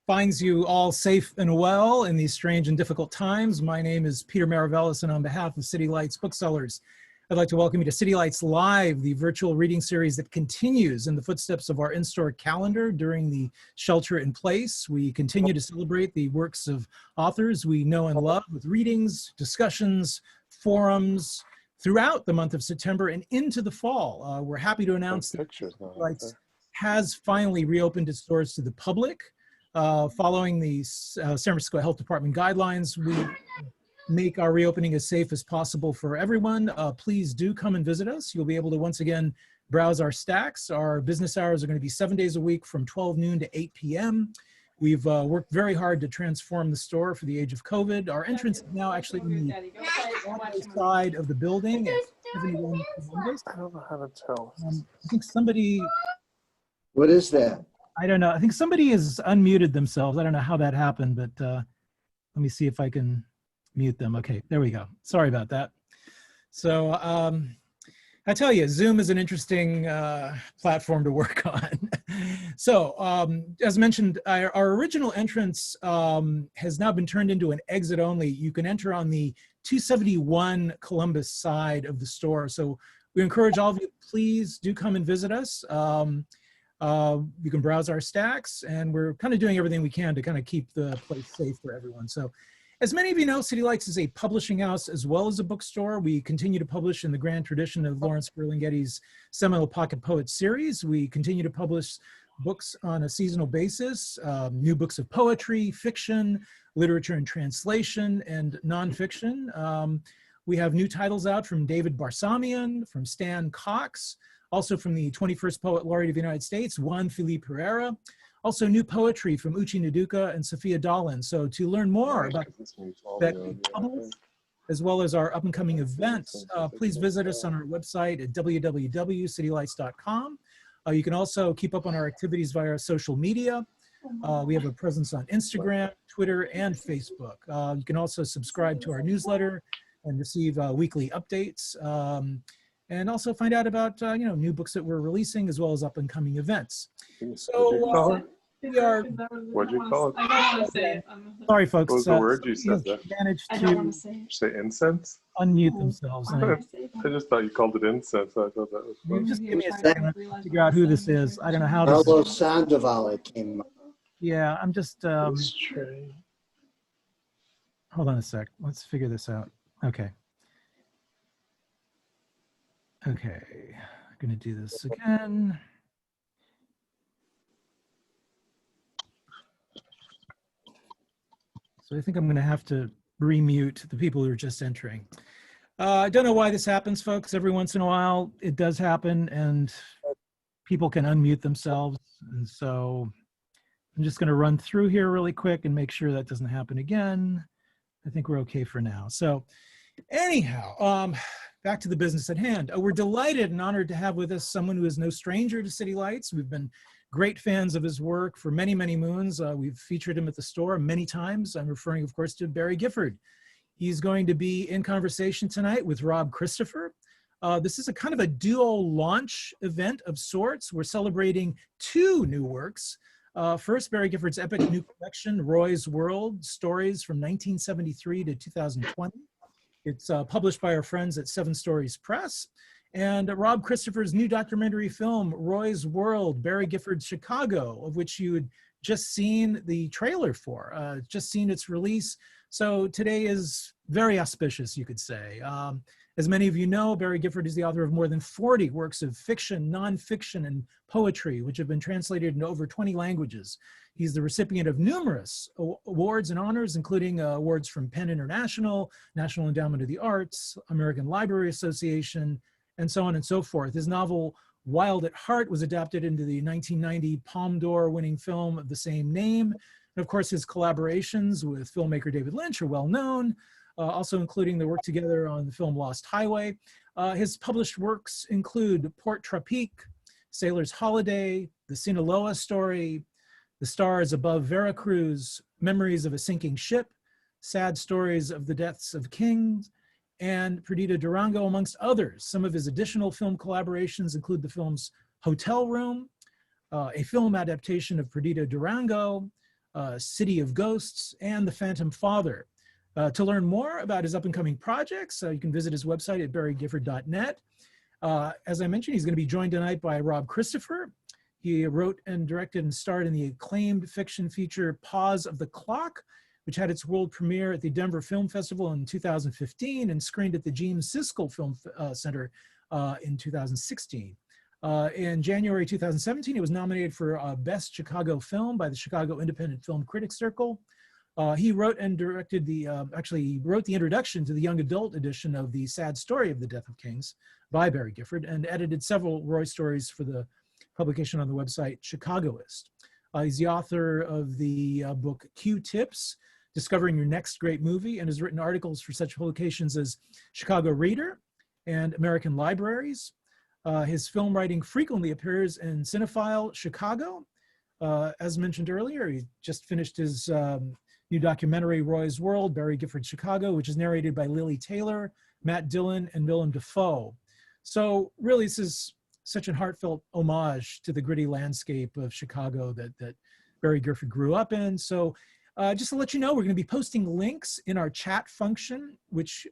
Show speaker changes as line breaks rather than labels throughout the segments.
finds you all safe and well in these strange and difficult times. My name is Peter Maravelis, and on behalf of City Lights Booksellers, I'd like to welcome you to City Lights Live, the virtual reading series that continues in the footsteps of our in-store calendar during the shelter in place. We continue to celebrate the works of authors we know and love with readings, discussions, forums throughout the month of September and into the fall. We're happy to announce that City Lights has finally reopened its doors to the public. Following the San Francisco Health Department guidelines, we make our reopening as safe as possible for everyone. Please do come and visit us. You'll be able to once again browse our stacks. Our business hours are going to be 7 days a week from 12 noon to 8 p.m. We've worked very hard to transform the store for the age of COVID. Our entrance is now actually on the side of the building at 71 Columbus.
I don't know how to tell.
I think somebody...
What is that?
I don't know. I think somebody has unmuted themselves. I don't know how that happened, but let me see if I can mute them. Okay, there we go. Sorry about that. So I tell you, Zoom is an interesting platform to work on. So as mentioned, our original entrance has now been turned into an exit only. You can enter on the 271 Columbus side of the store. So we encourage all of you, please do come and visit us. You can browse our stacks, and we're kind of doing everything we can to kind of keep the place safe for everyone. So as many of you know, City Lights is a publishing house as well as a bookstore. We continue to publish in the grand tradition of Lawrence Ferlinghetti's seminal Pocket Poets series. We continue to publish books on a seasonal basis, new books of poetry, fiction, literature and translation, and nonfiction. We have new titles out from David Barsamian, from Stan Cox, also from the 21st Poet Laureate of the United States, Juan Felipe Herrera. Also new poetry from Uchi Naduka and Sophia Dolan. So to learn more about that as well as our up and coming events, please visit us on our website at www.citylights.com. You can also keep up on our activities via our social media. We have a presence on Instagram, Twitter, and Facebook. You can also subscribe to our newsletter and receive weekly updates. And also find out about new books that we're releasing as well as up and coming events. So we are.
What'd you call it?
I don't want to say it.
Sorry, folks.
What was the word you said there?
Managed
I don't want
to
to say it.
Say incense?
unmute themselves.
I just thought you called it incense. I thought that was
You
fun.
just give me a second to figure out who this is. I don't know how this.
Melville Sandoval came up.
Yeah, I'm just.
It's strange.
Hold on a sec. Let's figure this out. Okay. Okay, I'm gonna do this again. So I think I'm gonna have to remute the people who are just entering. I don't know why this happens, folks. Every once in a while, it does happen, and people can unmute themselves. And so I'm just gonna run through here really quick and make sure that doesn't happen again. I think we're okay for now. So anyhow, back to the business at hand. We're delighted and honored to have with us someone who is no stranger to City Lights. We've been great fans of his work for many, many moons. We've featured him at the store many times. I'm referring, of course, to Barry Gifford. He's going to be in conversation tonight with Rob Christopher. This is a kind of a duo launch event of sorts. We're celebrating two new works. First, Barry Gifford's epic new collection, Roy's World, Stories from 1973 to 2020. It's published by our friends at Seven Stories Press. And Rob Christopher's new documentary film, Roy's World, Barry Gifford's Chicago, of which you had just seen the trailer for, just seen its release. So today is very auspicious, you could say. As many of you know, Barry Gifford is the author of more than 40 works of fiction, nonfiction, and poetry, which have been translated into over 20 languages. He's the recipient of numerous awards and honors, including awards from Penn International, National Endowment of the Arts, American Library Association, and so on and so forth. His novel, Wild at Heart, was adapted into the 1990 Palme d'Or winning film of the same name. And of course, his collaborations with filmmaker David Lynch are well known, also including the work together on the film Lost Highway. His published works include Port Tropique, Sailor's Holiday, The Sinaloa Story, The Stars Above Veracruz, Memories of a Sinking Ship, Sad Stories of the Deaths of Kings, and Perdita Durango, amongst others. Some of his additional film collaborations include the films Hotel Room, a film adaptation of Perdita Durango, City of Ghosts, and The Phantom Father. To learn more about his up-and-coming projects, you can visit his website at barrygifford.net. As I mentioned, he's going to be joined tonight by Rob Christopher. He wrote and directed and starred in the acclaimed fiction feature Pause of the Clock, which had its world premiere at the Denver Film Festival in 2015 and screened at the James Siskel Film Center in 2016. In January 2017, it was nominated for Best Chicago Film by the Chicago Independent Film Critics Circle. He wrote and directed he wrote the introduction to the young adult edition of The Sad Story of the Death of Kings by Barry Gifford, and edited several Roy stories for the publication on the website Chicagoist. He's the author of the book Q-Tips, Discovering Your Next Great Movie, and has written articles for such publications as Chicago Reader and American Libraries. His film writing frequently appears in Cinephile Chicago. As mentioned earlier, he just finished his new documentary, Roy's World, Barry Gifford Chicago, which is narrated by Lili Taylor, Matt Dillon, and Willem Dafoe. So really, this is such a heartfelt homage to the gritty landscape of Chicago that Barry Gifford grew up in. So just to let you know, we're going to be posting links in our chat function,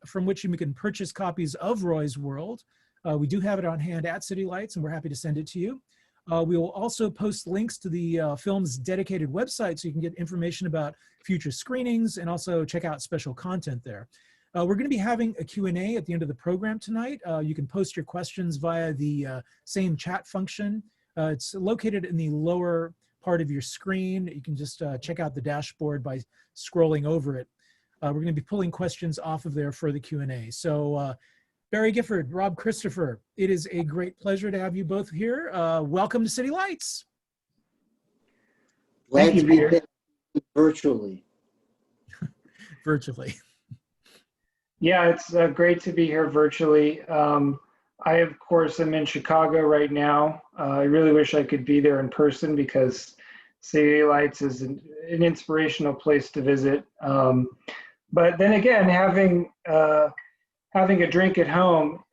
from which you can purchase copies of Roy's World. We do have it on hand at City Lights, and we're happy to send it to you. We will also post links to the film's dedicated website so you can get information about future screenings and also check out special content there. We're going to be having a Q&A at the end of the program tonight. You can post your questions via the same chat function. It's located in the lower part of your screen. You can just check out the dashboard by scrolling over it. We're going to be pulling questions off of there for the Q&A. So Barry Gifford, Rob Christopher, it is a great pleasure to have you both here. Welcome to City Lights.
Glad to be here virtually.
Virtually.
Yeah, it's great to be here virtually. I, of course, am in Chicago right now. I really wish I could be there in person because City Lights is an inspirational place to visit. But then again, having a drink at home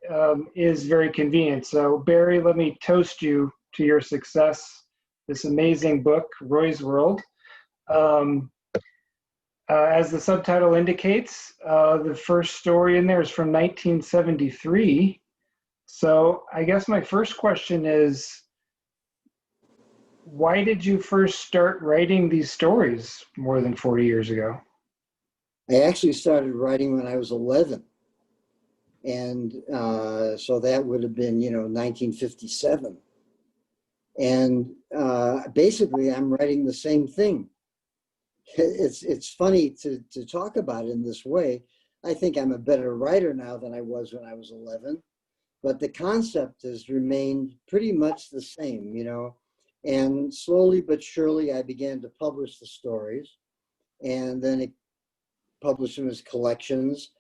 is very convenient. So Barry, let me toast you to your success, this amazing book, Roy's World. As the subtitle indicates, the first story in there is from 1973. So I guess my first question is, why did you first start writing these stories more than 40 years ago?
I actually started writing when I was 11. And so that would have been, 1957. And basically, I'm writing the same thing. It's funny to talk about it in this way. I think I'm a better writer now than I was when I was 11, but the concept has remained pretty much the same, and slowly but surely I began to publish the stories, and then it published them as collections.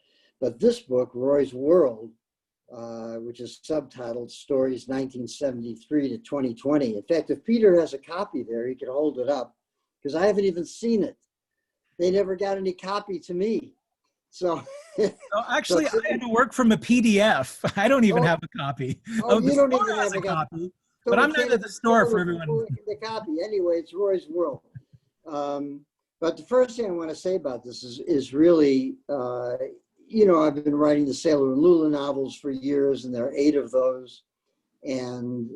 But this book, Roy's World, which is subtitled Stories 1973 to 2020. In fact, if Peter has a copy there, he could hold it up, because I haven't even seen it. They never got any copy to me. So
actually, I had to work from a PDF. I don't even have a copy.
You don't even have a
copy. But I'm not at the store for everyone.
The copy. Anyway, it's Roy's World. But the first thing I want to say about this is really, I've been writing the Sailor and Lula novels for years, and there are 8 of those. And,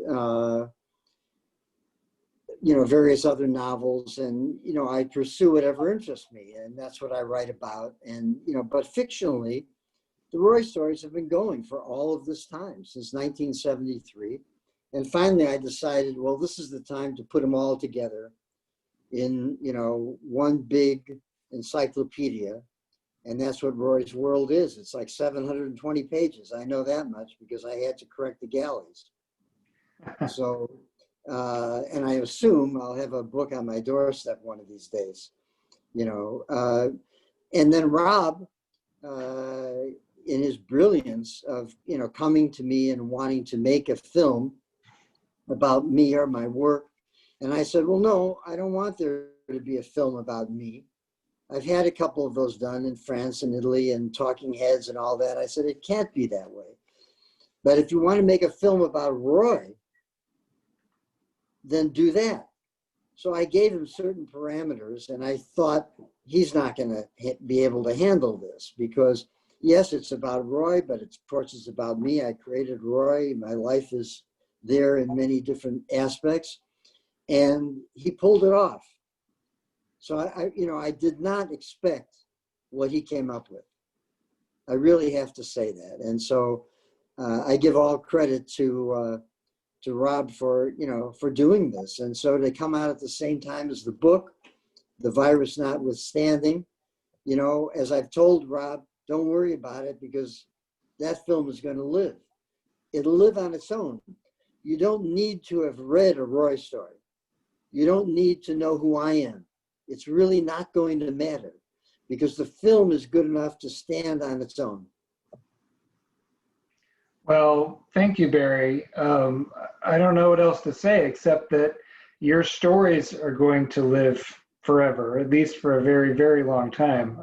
various other novels, and, I pursue whatever interests me, and that's what I write about. And, but fictionally, the Roy stories have been going for all of this time, since 1973. And finally, I decided, well, this is the time to put them all together in, one big encyclopedia. And that's what Roy's World is. It's like 720 pages. I know that much because I had to correct the galleys. So, and I assume I'll have a book on my doorstep one of these days, And then Rob, in his brilliance of, coming to me and wanting to make a film about me or my work. And I said, well, no, I don't want there to be a film about me. I've had a couple of those done in France and Italy and Talking Heads and all that. I said, it can't be that way. But if you want to make a film about Roy, then do that. So I gave him certain parameters, and I thought he's not going to be able to handle this because, yes, it's about Roy, but of course it's about me. I created Roy. My life is there in many different aspects, and he pulled it off. So I did not expect what he came up with. I really have to say that, and so I give all credit to Rob for doing this. And so to come out at the same time as the book, The Virus Notwithstanding, as I've told Rob, don't worry about it because that film is going to live. It'll live on its own. You don't need to have read a Roy story. You don't need to know who I am. It's really not going to matter because the film is good enough to stand on its own.
Well, thank you, Barry. I don't know what else to say except that your stories are going to live forever, at least for a very, very long time.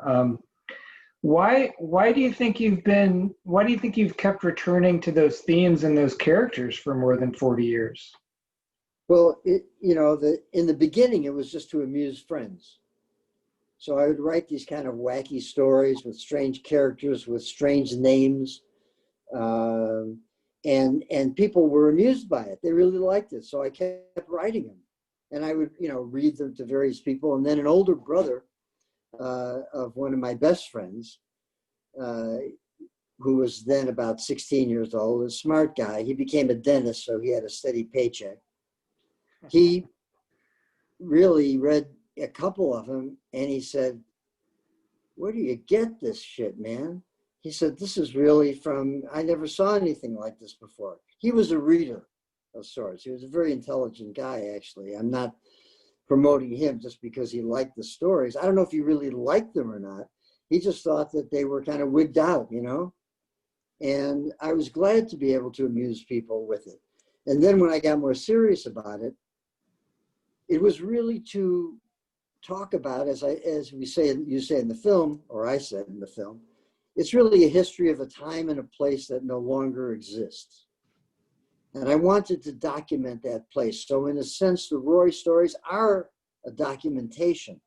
Why do you think you've kept returning to those themes and those characters for more than 40 years?
Well, in the beginning, it was just to amuse friends. So I would write these kind of wacky stories with strange characters, with strange names. And people were amused by it. They really liked it. So I kept writing them. And I would, read them to various people. And then an older brother of one of my best friends, who was then about 16 years old, a smart guy. He became a dentist, so he had a steady paycheck. He really read a couple of them, and he said, "Where do you get this shit, man?" He said, "This is really I never saw anything like this before." He was a reader of sorts. He was a very intelligent guy, actually. I'm not promoting him just because he liked the stories. I don't know if he really liked them or not. He just thought that they were kind of wigged out, And I was glad to be able to amuse people with it. And then when I got more serious about it, it was really to talk about, as you say in the film, or I said in the film, it's really a history of a time and a place that no longer exists. And I wanted to document that place. So in a sense, the Roy stories are a documentation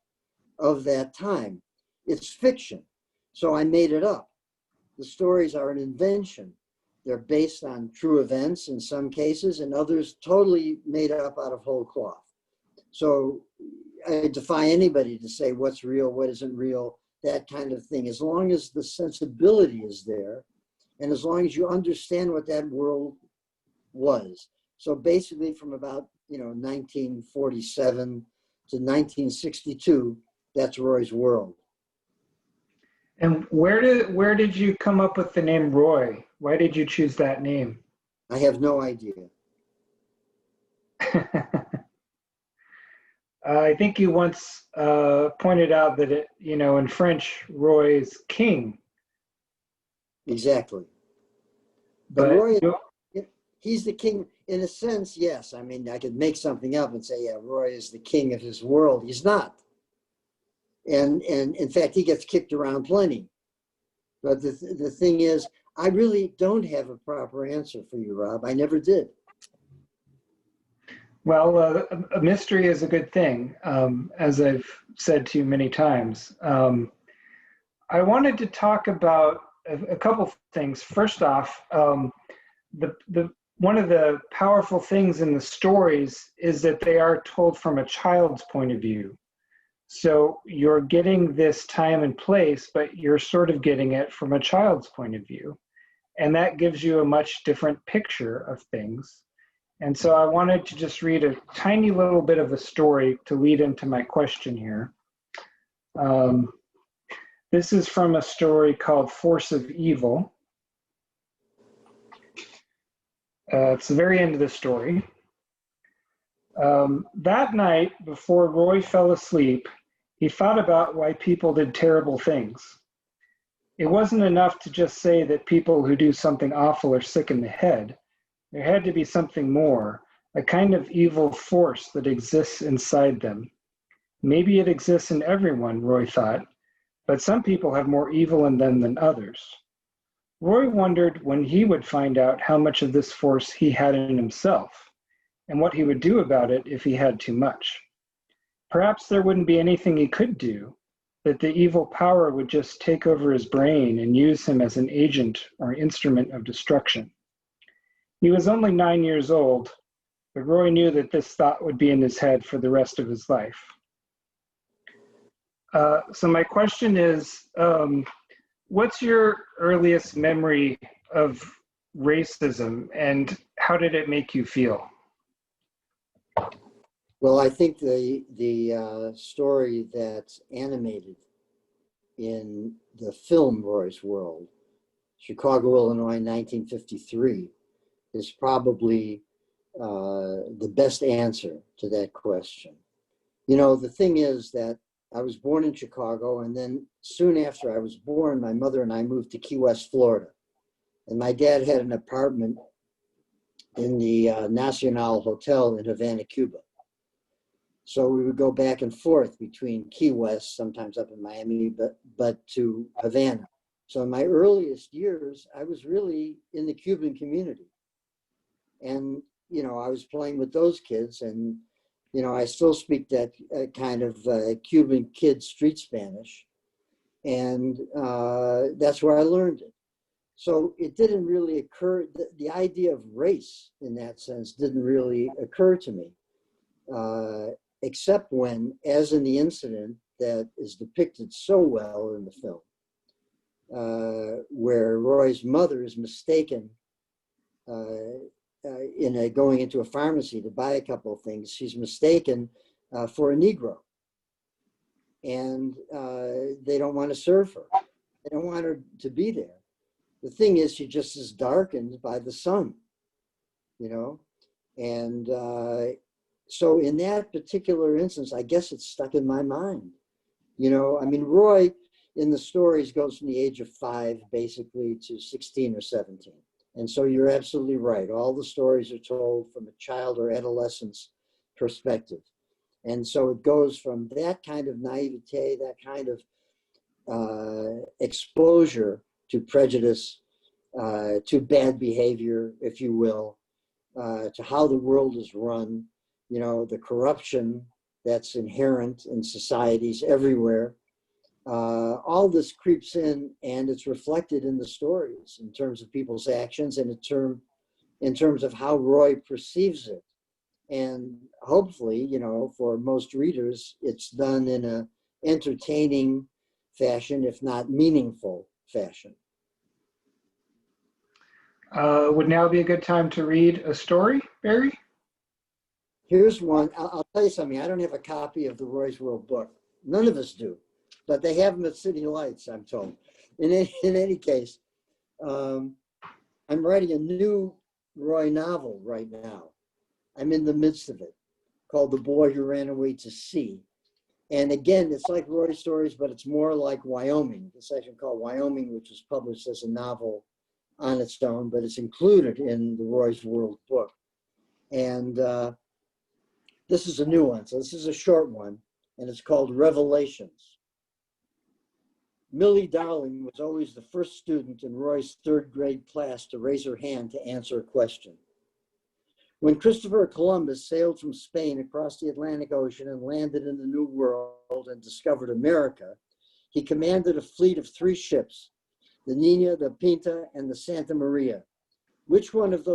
of that time. It's fiction. So I made it up. The stories are an invention. They're based on true events in some cases, and others totally made up out of whole cloth. So I defy anybody to say what's real, what isn't real, that kind of thing. As long as the sensibility is there, and as long as you understand what that world was. So basically from about 1947 to 1962, that's Roy's world.
And where did you come up with the name Roy? Why did you choose that name?
I have no idea.
I think you once pointed out that in French, Roy is king.
Exactly. But Roy, he's the king in a sense. Yes, I mean I could make something up and say, yeah, Roy is the king of his world. He's not. And in fact, he gets kicked around plenty. But the thing is, I really don't have a proper answer for you, Rob. I never did.
Well, a mystery is a good thing, as I've said to you many times. I wanted to talk about a couple things. First off, one of the powerful things in the stories is that they are told from a child's point of view. So you're getting this time and place, but you're sort of getting it from a child's point of view. And that gives you a much different picture of things. And so I wanted to just read a tiny little bit of the story to lead into my question here. This is from a story called Force of Evil. It's the very end of the story. That night, before Roy fell asleep, he thought about why people did terrible things. It wasn't enough to just say that people who do something awful are sick in the head. There had to be something more, a kind of evil force that exists inside them. Maybe it exists in everyone, Roy thought, but some people have more evil in them than others. Roy wondered when he would find out how much of this force he had in himself, and what he would do about it if he had too much. Perhaps there wouldn't be anything he could do, that the evil power would just take over his brain and use him as an agent or instrument of destruction. He was only 9 years old, but Roy knew that this thought would be in his head for the rest of his life. So my question is, what's your earliest memory of racism and how did it make you feel?
Well, I think the story that's animated in the film Roy's World, Chicago, Illinois, 1953, is probably the best answer to that question. You know, the thing is that I was born in Chicago, and then soon after I was born, my mother and I moved to Key West, Florida. And my dad had an apartment in the Nacional Hotel in Havana, Cuba. So we would go back and forth between Key West, sometimes up in Miami, but to Havana. So in my earliest years, I was really in the Cuban community. And, you know, I was playing with those kids, and you know, I still speak that kind of Cuban kid street Spanish, and that's where I learned it. So it didn't really occur, the idea of race in that sense didn't really occur to me, except when, as in the incident that is depicted so well in the film, where Roy's mother is mistaken going into a pharmacy to buy a couple of things. She's mistaken for a Negro, and they don't want to serve her. They don't want her to be there. The thing is, she just is darkened by the sun, you know? And so in that particular instance, I guess it's stuck in my mind. You know, I mean, Roy in the stories goes from the age of 5 basically to 16 or 17. And so you're absolutely right. All the stories are told from a child or adolescent's perspective. And so it goes from that kind of naivete, that kind of exposure to prejudice, to bad behavior, if you will, to how the world is run, you know, the corruption that's inherent in societies everywhere. All this creeps in, and it's reflected in the stories in terms of people's actions and in terms of how Roy perceives it. And hopefully, you know, for most readers, it's done in a entertaining fashion, if not meaningful fashion.
Would now be a good time to read a story, Barry?
Here's one. I'll tell you something. I don't have a copy of the Roy's World book. None of us do. But they have them at City Lights, I'm told. In any case, I'm writing a new Roy novel right now. I'm in the midst of it, called The Boy Who Ran Away to Sea. And again, it's like Roy stories, but it's more like Wyoming, the section called Wyoming, which was published as a novel on its own, but it's included in the Roy's World book. And this is a new one. So this is a short one, and it's called Revelations. Millie Darling was always the first student in Roy's 3rd grade class to raise her hand to answer a question. When Christopher Columbus sailed from Spain across the Atlantic Ocean and landed in the New World and discovered America, he commanded a fleet of 3 ships, the Nina, the Pinta, and the Santa Maria. Which one of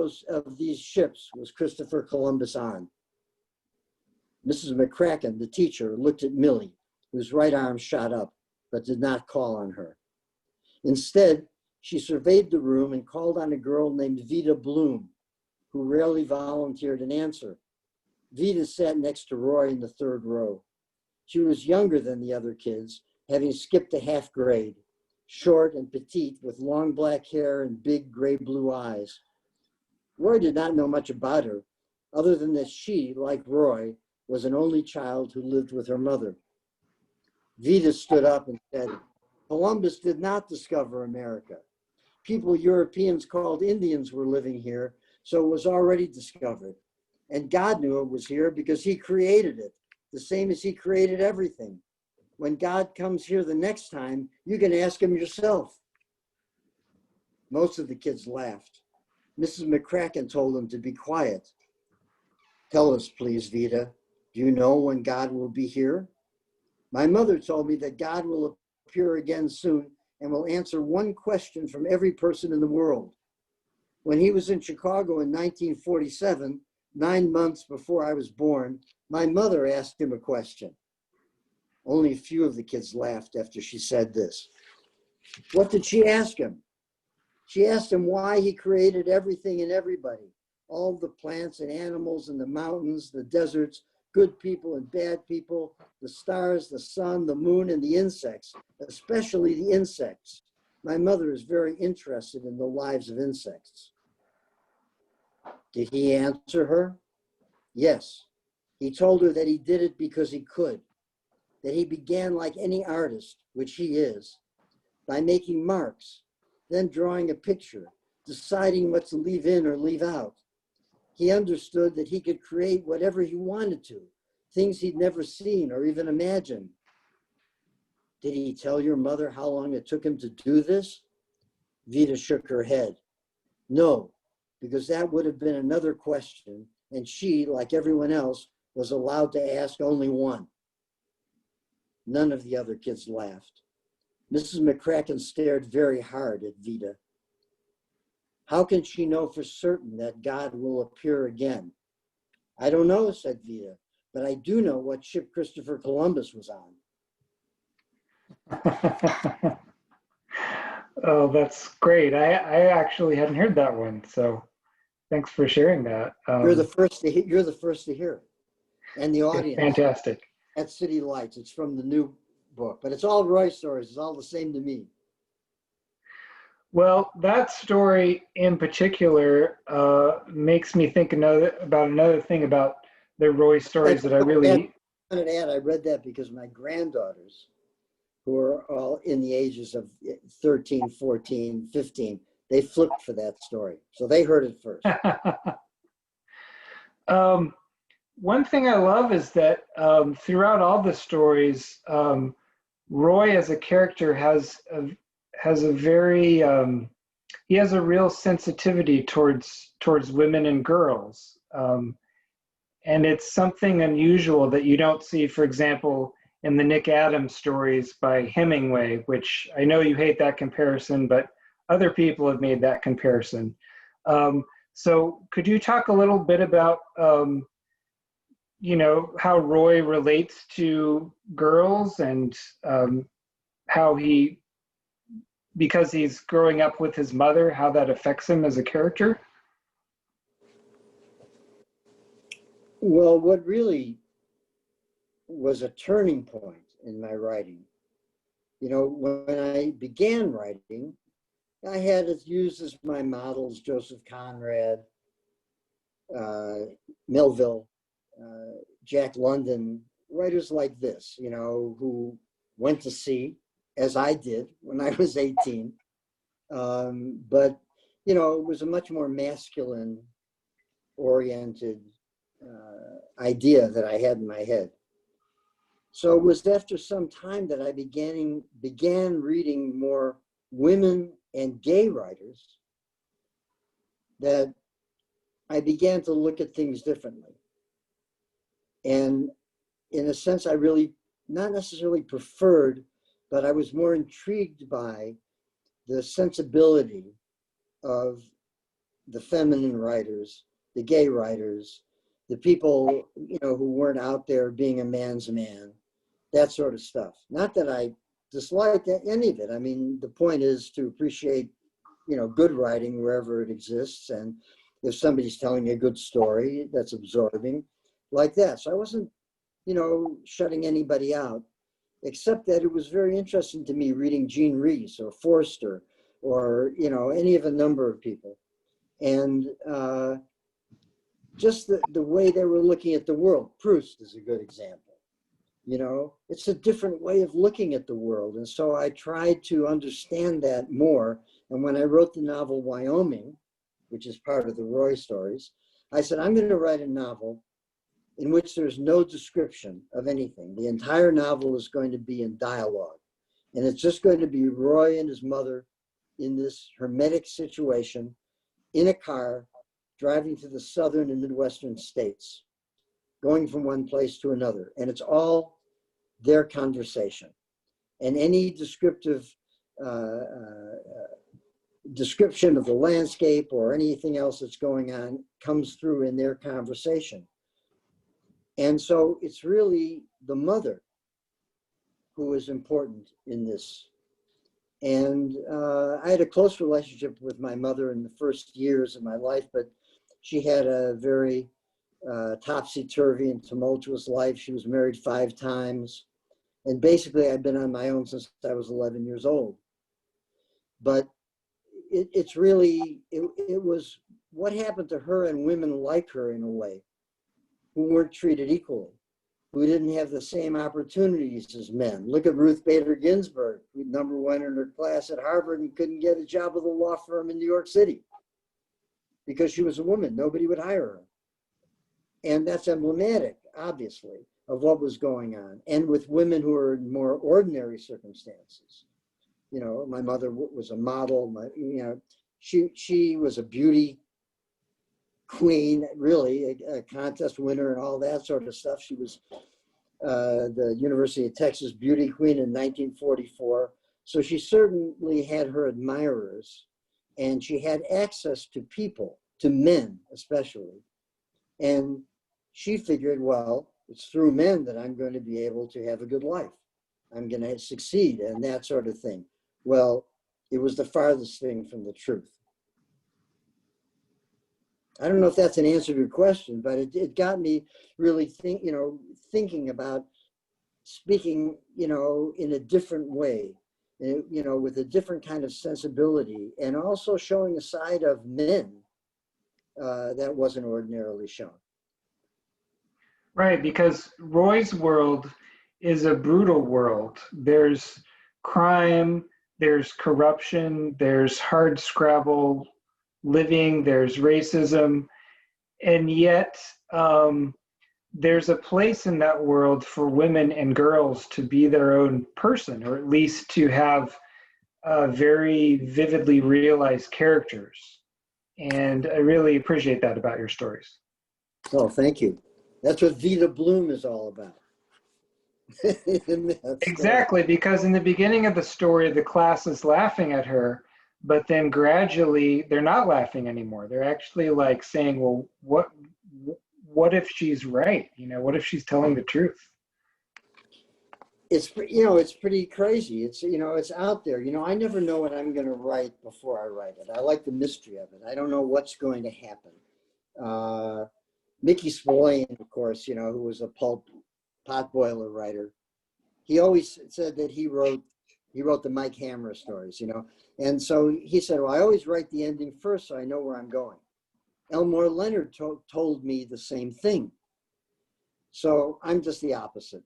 these ships was Christopher Columbus on? Mrs. McCracken, the teacher, looked at Millie, whose right arm shot up, but did not call on her. Instead, she surveyed the room and called on a girl named Vida Bloom, who rarely volunteered an answer. Vida sat next to Roy in the 3rd row. She was younger than the other kids, having skipped a half grade, short and petite with long black hair and big gray-blue eyes. Roy did not know much about her, other than that she, like Roy, was an only child who lived with her mother. Vida stood up and said, Columbus did not discover America. People Europeans called Indians were living here, so it was already discovered. And God knew it was here because he created it, the same as he created everything. When God comes here the next time, you can ask him yourself. Most of the kids laughed. Mrs. McCracken told them to be quiet. Tell us, please, Vida. Do you know when God will be here? My mother told me that God will appear again soon and will answer one question from every person in the world. When he was in Chicago in 1947, 9 months before I was born, my mother asked him a question. Only a few of the kids laughed after she said this. What did she ask him? She asked him why he created everything and everybody, all the plants and animals and the mountains, the deserts, good people and bad people, the stars, the sun, the moon, and the insects, especially the insects. My mother is very interested in the lives of insects. Did he answer her? Yes. He told her that he did it because he could, that he began like any artist, which he is, by making marks, then drawing a picture, deciding what to leave in or leave out. He understood that he could create whatever he wanted to, things he'd never seen or even imagined. Did he tell your mother how long it took him to do this? Vida shook her head. No, because that would have been another question, and she, like everyone else, was allowed to ask only one. None of the other kids laughed. Mrs. McCracken stared very hard at Vida. How can she know for certain that God will appear again? I don't know, said Vida, but I do know what ship Christopher Columbus was on.
Oh, that's great. I actually hadn't heard that one, so thanks for sharing that.
You're the first to hear it. And the audience.
Fantastic.
At City Lights. It's from the new book, but it's all Roy stories. It's all the same to me.
Well, that story in particular makes me think about another thing about the Roy stories that I really...
I read that because my granddaughters, who are all in the ages of 13, 14, 15, they flipped for that story. So they heard it first.
One thing I love is that throughout all the stories, Roy as a character has a very he has a real sensitivity towards women and girls, and it's something unusual that you don't see, for example, in the Nick Adams stories by Hemingway, which I know you hate that comparison, but other people have made that comparison. So could you talk a little bit about how Roy relates to girls and how he, because he's growing up with his mother, how that affects him as a character?
Well, what really was a turning point in my writing, when I began writing, I had used as my models Joseph Conrad, Melville, Jack London, writers like this, who went to sea, as I did when I was 18. But, it was a much more masculine oriented idea that I had in my head. So it was after some time that I began reading more women and gay writers that I began to look at things differently. And in a sense, I really not necessarily preferred, but I was more intrigued by the sensibility of the feminine writers, the gay writers, the people, who weren't out there being a man's man, that sort of stuff. Not that I disliked any of it. I mean, the point is to appreciate, good writing wherever it exists. And if somebody's telling a good story that's absorbing, like that. So I wasn't, shutting anybody out, except that it was very interesting to me reading Jean Rhys or Forster or, any of a number of people. And just the way they were looking at the world. Proust is a good example. It's a different way of looking at the world. And so I tried to understand that more. And when I wrote the novel Wyoming, which is part of the Roy stories, I said, I'm going to write a novel in which there's no description of anything. The entire novel is going to be in dialogue. And it's just going to be Roy and his mother in this hermetic situation in a car driving to the southern and Midwestern states. going from one place to another. And it's all their conversation. And any descriptive description of the landscape or anything else that's going on comes through in their conversation. And so it's really the mother who is important in this. And I had a close relationship with my mother in the first years of my life, but she had a very topsy-turvy and tumultuous life. She was married 5 times. And basically, I've been on my own since I was 11 years old. But it's really, it was what happened to her and women like her in a way, who weren't treated equally, who didn't have the same opportunities as men. Look at Ruth Bader Ginsburg, who was #1 in her class at Harvard and couldn't get a job with a law firm in New York City because she was a woman. Nobody would hire her. And that's emblematic, obviously, of what was going on. And with women who are in more ordinary circumstances. You know, my mother was a model. She was a beauty queen, really, a contest winner and all that sort of stuff. She was the University of Texas beauty queen in 1944. So she certainly had her admirers, and she had access to people, to men especially. And she figured, well, it's through men that I'm going to be able to have a good life. I'm going to succeed and that sort of thing. Well, it was the farthest thing from the truth. I don't know if that's an answer to your question, but it got me really thinking about speaking, in a different way, with a different kind of sensibility, and also showing a side of men that wasn't ordinarily shown.
Right, because Roy's world is a brutal world. There's crime, there's corruption, there's hard scrabble living, there's racism, and yet there's a place in that world for women and girls to be their own person, or at least to have very vividly realized characters. And I really appreciate that about your stories.
Oh, thank you. That's what Vita Bloom is all about.
Exactly, because in the beginning of the story, the class is laughing at her, but then gradually they're not laughing anymore. They're actually like saying, well, what if she's right? What if she's telling the truth?
It's, it's pretty crazy. It's out there. I never know what I'm going to write before I write it. I like the mystery of it. I don't know what's going to happen. Mickey Spillane, of course, who was a pulp potboiler writer, he always said that he wrote the Mike Hammer stories, and so he said, well, I always write the ending first so I know where I'm going. Elmore Leonard told me the same thing. So I'm just the opposite.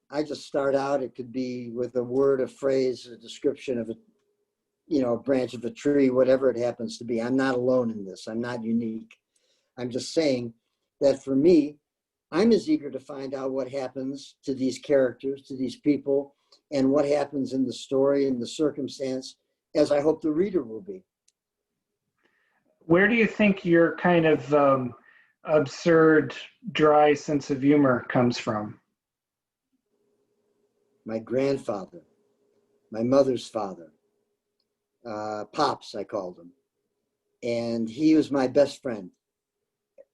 I just start out, it could be with a word, a phrase, a description of a branch of a tree, whatever it happens to be. I'm not alone in this. I'm not unique. I'm just saying that for me, I'm as eager to find out what happens to these characters, to these people, and what happens in the story and the circumstance, as I hope the reader will be.
Where do you think your kind of absurd, dry sense of humor comes from?
My grandfather, my mother's father, Pops, I called him. And he was my best friend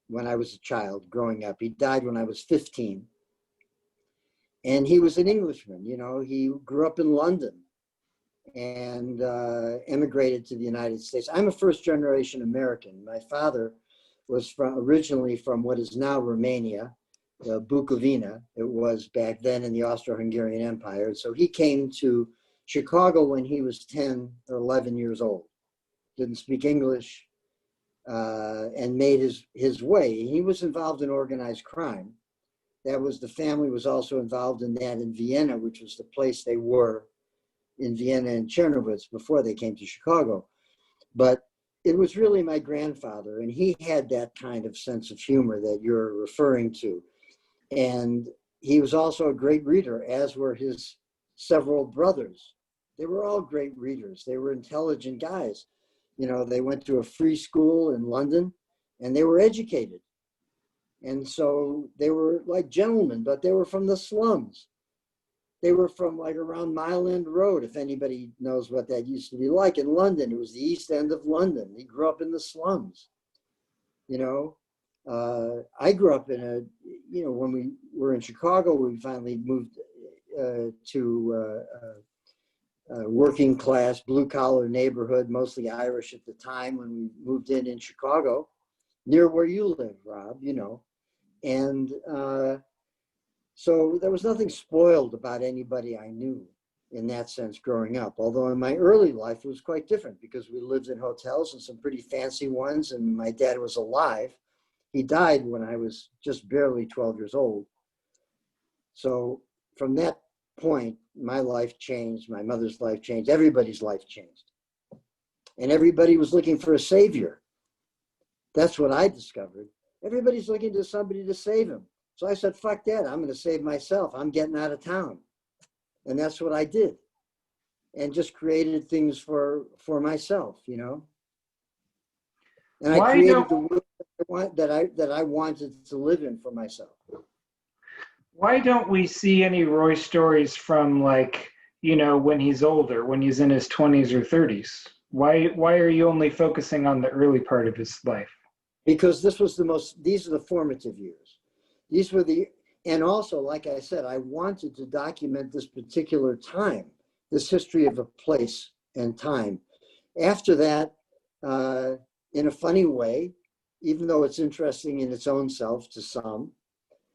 when I was a child growing up. He died when I was 15. And he was an Englishman, he grew up in London and emigrated to the United States. I'm a first-generation American. My father was originally from what is now Romania, Bukovina. It was back then in the Austro-Hungarian Empire. So he came to Chicago when he was 10 or 11 years old. Didn't speak English, and made his way. He was involved in organized crime. The family was also involved in that in Vienna, which was the place they were in Vienna and Czernowitz before they came to Chicago. But it was really my grandfather, and he had that kind of sense of humor that you're referring to. And he was also a great reader, as were his several brothers. They were all great readers. They were intelligent guys. They went to a free school in London, and they were educated. And so they were like gentlemen, but they were from the slums. They were from like around Mile End Road, if anybody knows what that used to be like in London. It was the East End of London. He grew up in the slums, you know. I grew up in a, you know, when we were in Chicago, we finally moved to a working class, blue collar neighborhood, mostly Irish at the time when we moved in Chicago, near where you live, Rob, you know. And so there was nothing spoiled about anybody I knew in that sense growing up. Although in my early life, it was quite different because we lived in hotels and some pretty fancy ones, and my dad was alive. He died when I was just barely 12 years old. So from that point, my life changed, my mother's life changed, everybody's life changed. And everybody was looking for a savior. That's what I discovered. Everybody's looking to somebody to save him. So I said, fuck that, I'm gonna save myself. I'm getting out of town. And that's what I did. And just created things for myself, you know? And I created the world that I wanted to live in for myself.
Why don't we see any Roy stories from, like, you know, when he's older, when he's in his 20s or 30s? Why are you only focusing on the early part of his life?
Because these are the formative years. These were and also, like I said, I wanted to document this particular time, this history of a place and time. After that, in a funny way, even though it's interesting in its own self to some,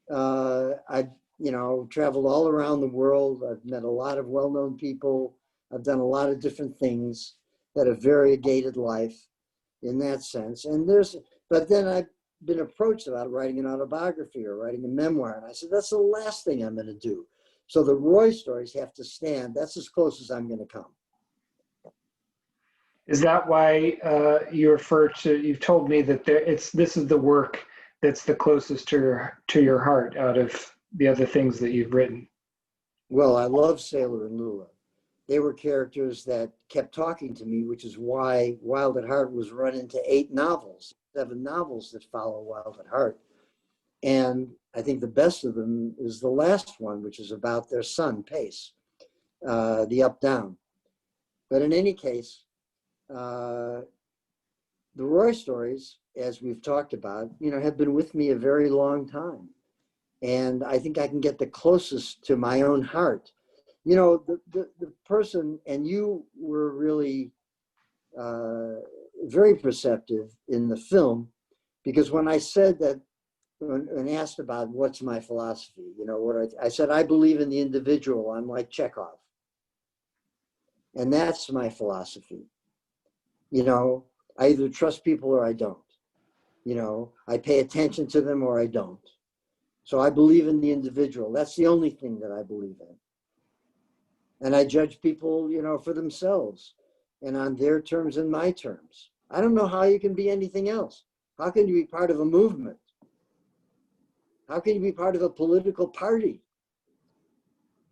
I've, you know, traveled all around the world. I've met a lot of well-known people. I've done a lot of different things, had a variegated life in that sense. But then I've been approached about writing an autobiography or writing a memoir. And I said, that's the last thing I'm going to do. So the Roy stories have to stand. That's as close as I'm going to come.
Is that why you've told me that this is the work that's the closest to your heart out of the other things that you've written?
Well, I love Sailor and Lula. They were characters that kept talking to me, which is why Wild at Heart was run into 7 novels that follow Wild at Heart. And I think the best of them is the last one, which is about their son, Pace, the up-down. But in any case, the Roy stories, as we've talked about, you know, have been with me a very long time. And I think I can get the closest to my own heart. You know, the person, and you were really very perceptive in the film, because when I said that, when asked about what's my philosophy, you know, I said, I believe in the individual. I'm like Chekhov. And that's my philosophy. You know, I either trust people or I don't. You know, I pay attention to them or I don't. So I believe in the individual. That's the only thing that I believe in. And I judge people, you know, for themselves and on their terms and my terms. I don't know how you can be anything else. How can you be part of a movement? How can you be part of a political party?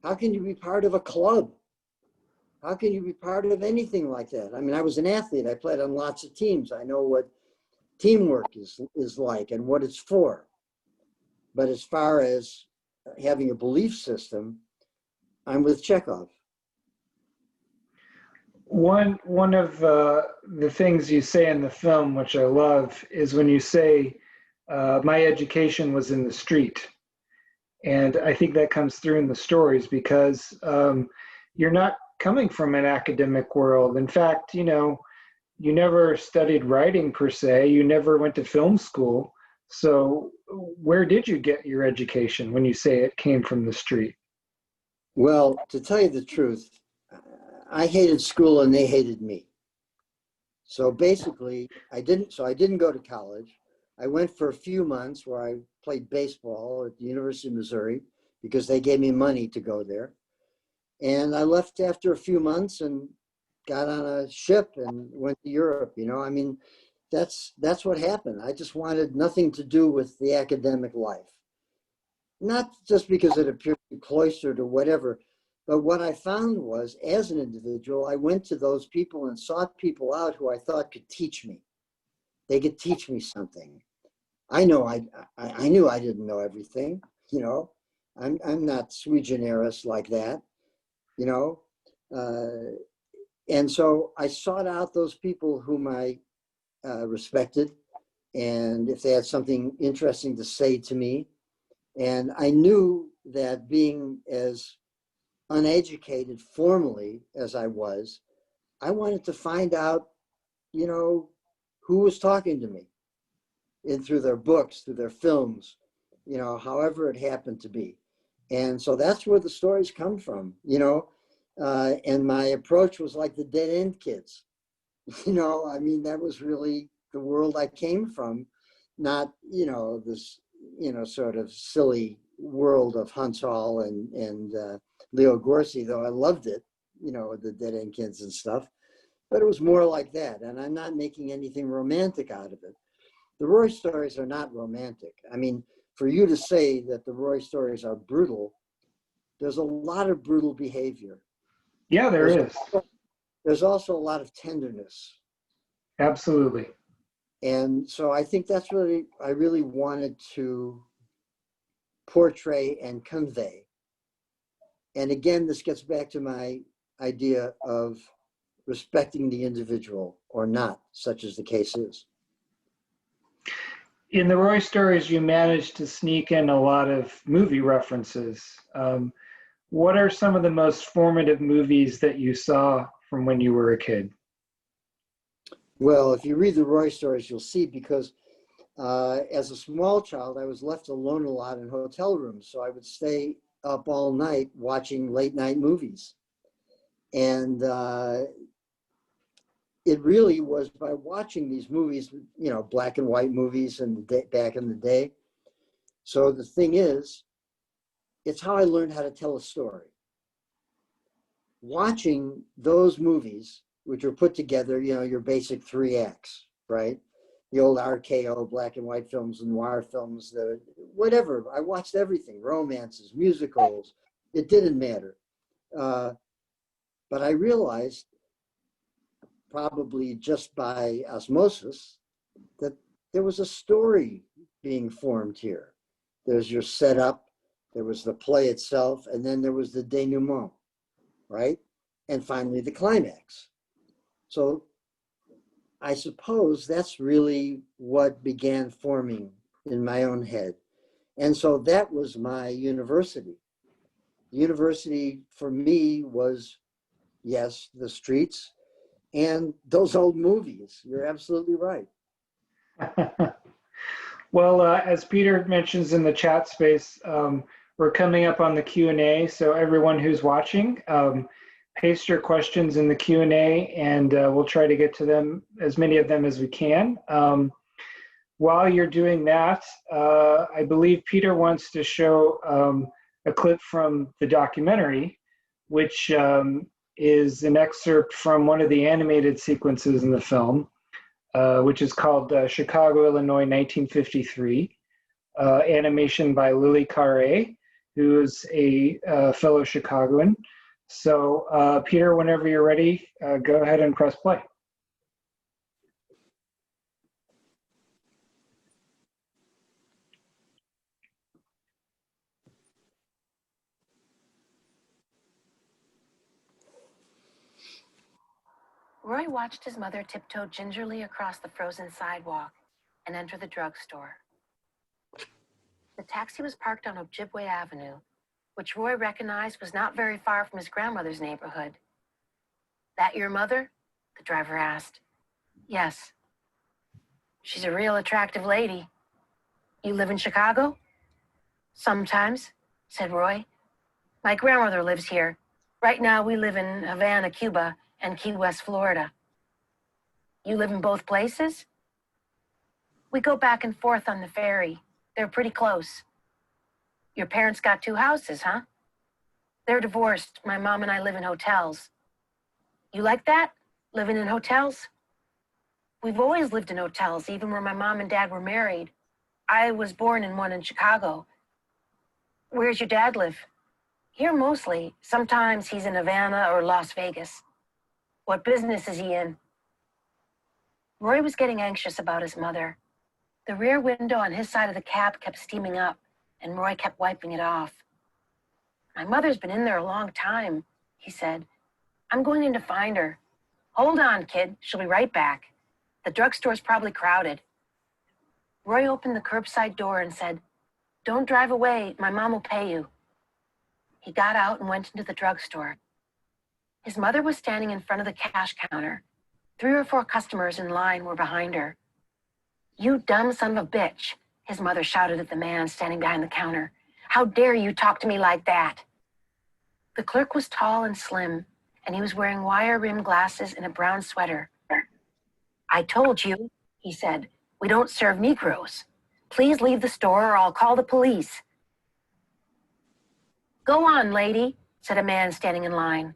How can you be part of a club? How can you be part of anything like that? I mean, I was an athlete. I played on lots of teams. I know what teamwork is like and what it's for. But as far as having a belief system, I'm with Chekhov.
One of the things you say in the film, which I love, is when you say, my education was in the street. And I think that comes through in the stories because you're not coming from an academic world. In fact, you know, you never studied writing per se. You never went to film school. So where did you get your education when you say it came from the street?
Well, to tell you the truth, I hated school and they hated me. So basically, I didn't go to college. I went for a few months where I played baseball at the University of Missouri because they gave me money to go there. And I left after a few months and got on a ship and went to Europe. You know, I mean, that's what happened. I just wanted nothing to do with the academic life. Not just because it appeared cloistered or whatever, but what I found was, as an individual, I went to those people and sought people out who I thought could teach me. They could teach me something. I know I knew I didn't know everything, you know. I'm not sui generis like that, you know. And so I sought out those people whom I respected, and if they had something interesting to say to me. And I knew that being as uneducated formally as I wanted to find out, you know, who was talking to me, and through their books, through their films, you know, however it happened to be. And so that's where the stories come from, you know. And my approach was like the dead end kids. You know, I mean, that was really the world I came from, not, you know, this, you know, sort of silly world of Hunt's Hall and Leo Gorcey, though I loved it, you know, the Dead End Kids and stuff. But it was more like that. And I'm not making anything romantic out of it. The Roy stories are not romantic. I mean, for you to say that the Roy stories are brutal, there's a lot of brutal behavior.
Yeah, there is.
There's also a lot of tenderness.
Absolutely.
And so I think that's really, I really wanted to portray and convey. And again, this gets back to my idea of respecting the individual or not, such as the case is.
In the Roy stories, you managed to sneak in a lot of movie references. What are some of the most formative movies that you saw from when you were a kid?
Well, if you read the Roy stories, you'll see, because as a small child, I was left alone a lot in hotel rooms. So I would stay up all night watching late night movies. And it really was by watching these movies, you know, black and white movies back in the day. So the thing is, it's how I learned how to tell a story. Watching those movies, which were put together, you know, your basic 3 acts, right? The old RKO, black and white films, noir films, whatever. I watched everything, romances, musicals. It didn't matter. But I realized, probably just by osmosis, that there was a story being formed here. There's your setup, there was the play itself, and then there was the denouement, right? And finally the climax. So I suppose that's really what began forming in my own head. And so that was my university. University for me was, yes, the streets and those old movies. You're absolutely right.
Well, as Peter mentions in the chat space, we're coming up on the Q&A. So everyone who's watching, paste your questions in the Q&A, and we'll try to get to them, as many of them as we can. While you're doing that, I believe Peter wants to show a clip from the documentary, which is an excerpt from one of the animated sequences in the film, which is called Chicago, Illinois, 1953, animation by Lili Taylor, who is a fellow Chicagoan. So Peter, whenever you're ready, go ahead and press play.
Roy watched his mother tiptoe gingerly across the frozen sidewalk and enter the drugstore. The taxi was parked on Ojibwe Avenue, which Roy recognized was not very far from his grandmother's neighborhood. "That your mother?" the driver asked. "Yes." "She's a real attractive lady. You live in Chicago?" "Sometimes," said Roy. "My grandmother lives here. Right now we live in Havana, Cuba, and Key West, Florida." "You live in both places?" "We go back and forth on the ferry. They're pretty close." "Your parents got 2 houses, huh?" "They're divorced. My mom and I live in hotels." "You like that, living in hotels?" "We've always lived in hotels, even when my mom and dad were married. I was born in one in Chicago." "Where's your dad live?" "Here mostly. Sometimes he's in Havana or Las Vegas." "What business is he in?" Roy was getting anxious about his mother. The rear window on his side of the cab kept steaming up, and Roy kept wiping it off. "My mother's been in there a long time," he said. "I'm going in to find her. Hold on, kid. She'll be right back. The drugstore's probably crowded." Roy opened the curbside door and said, "Don't drive away. My mom will pay you." He got out and went into the drugstore. His mother was standing in front of the cash counter. 3 or 4 customers in line were behind her. "You dumb son of a bitch," his mother shouted at the man standing behind the counter. "How dare you talk to me like that?" The clerk was tall and slim, and he was wearing wire-rimmed glasses and a brown sweater. "I told you," he said, "we don't serve Negroes. Please leave the store or I'll call the police." "Go on, lady," said a man standing in line.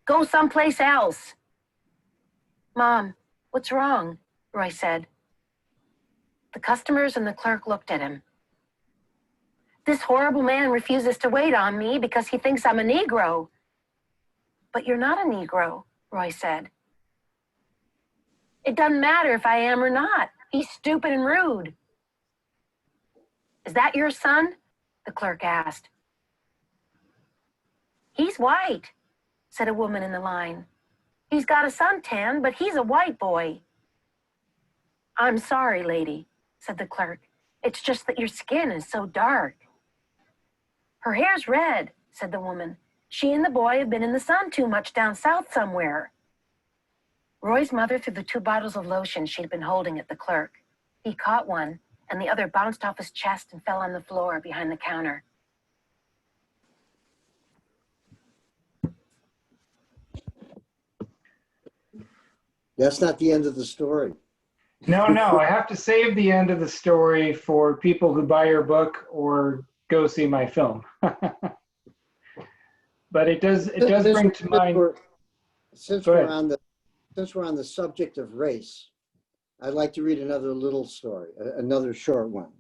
"Go someplace else." "Mom, what's wrong?" Roy said. The customers and the clerk looked at him. "This horrible man refuses to wait on me because he thinks I'm a Negro." "But you're not a Negro," Roy said. "It doesn't matter if I am or not. He's stupid and rude." "Is that your son?" the clerk asked. "He's white," said a woman in the line. "He's got a suntan, but he's a white boy." "I'm sorry, lady," said the clerk. "It's just that your skin is so dark." "Her hair's red," said the woman. "She and the boy have been in the sun too much down south somewhere." Roy's mother threw the 2 bottles of lotion she'd been holding at the clerk. He caught one, and the other bounced off his chest and fell on the floor behind the counter.
That's not the end of the story.
No, I have to save the end of the story for people who buy your book or go see my film. But it does bring to mind.
Since we're on the subject of race, I'd like to read another little story, another short one.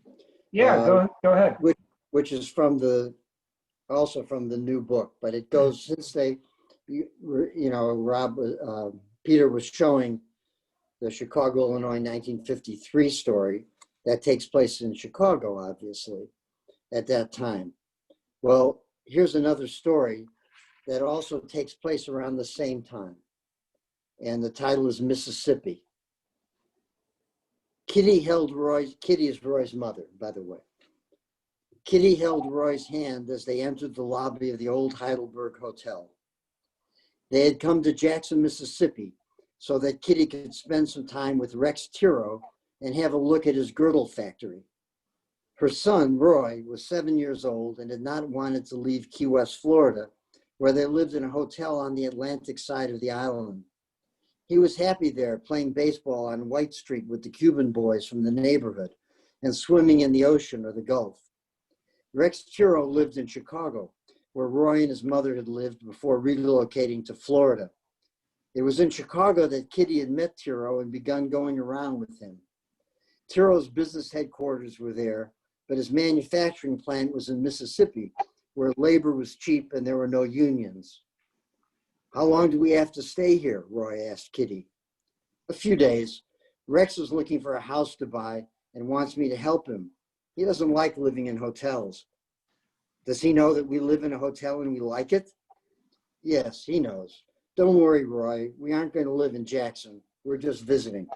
Yeah, go ahead.
Which is also from the new book, but it goes since Peter was showing the Chicago, Illinois 1953 story that takes place in Chicago, obviously, at that time. Well, here's another story that also takes place around the same time. And the title is Mississippi. Kitty is Roy's mother, by the way. Kitty held Roy's hand as they entered the lobby of the old Heidelberg Hotel. They had come to Jackson, Mississippi, so that Kitty could spend some time with Rex Tiro and have a look at his girdle factory. Her son, Roy, was 7 years old and had not wanted to leave Key West, Florida, where they lived in a hotel on the Atlantic side of the island. He was happy there, playing baseball on White Street with the Cuban boys from the neighborhood and swimming in the ocean or the Gulf. Rex Tiro lived in Chicago, where Roy and his mother had lived before relocating to Florida. It was in Chicago that Kitty had met Tiro and begun going around with him. Tiro's business headquarters were there, but his manufacturing plant was in Mississippi, where labor was cheap and there were no unions. "How long do we have to stay here?" Roy asked Kitty. "A few days. Rex is looking for a house to buy and wants me to help him. He doesn't like living in hotels." "Does he know that we live in a hotel and we like it?" "Yes, he knows. Don't worry, Roy. We aren't going to live in Jackson. We're just visiting."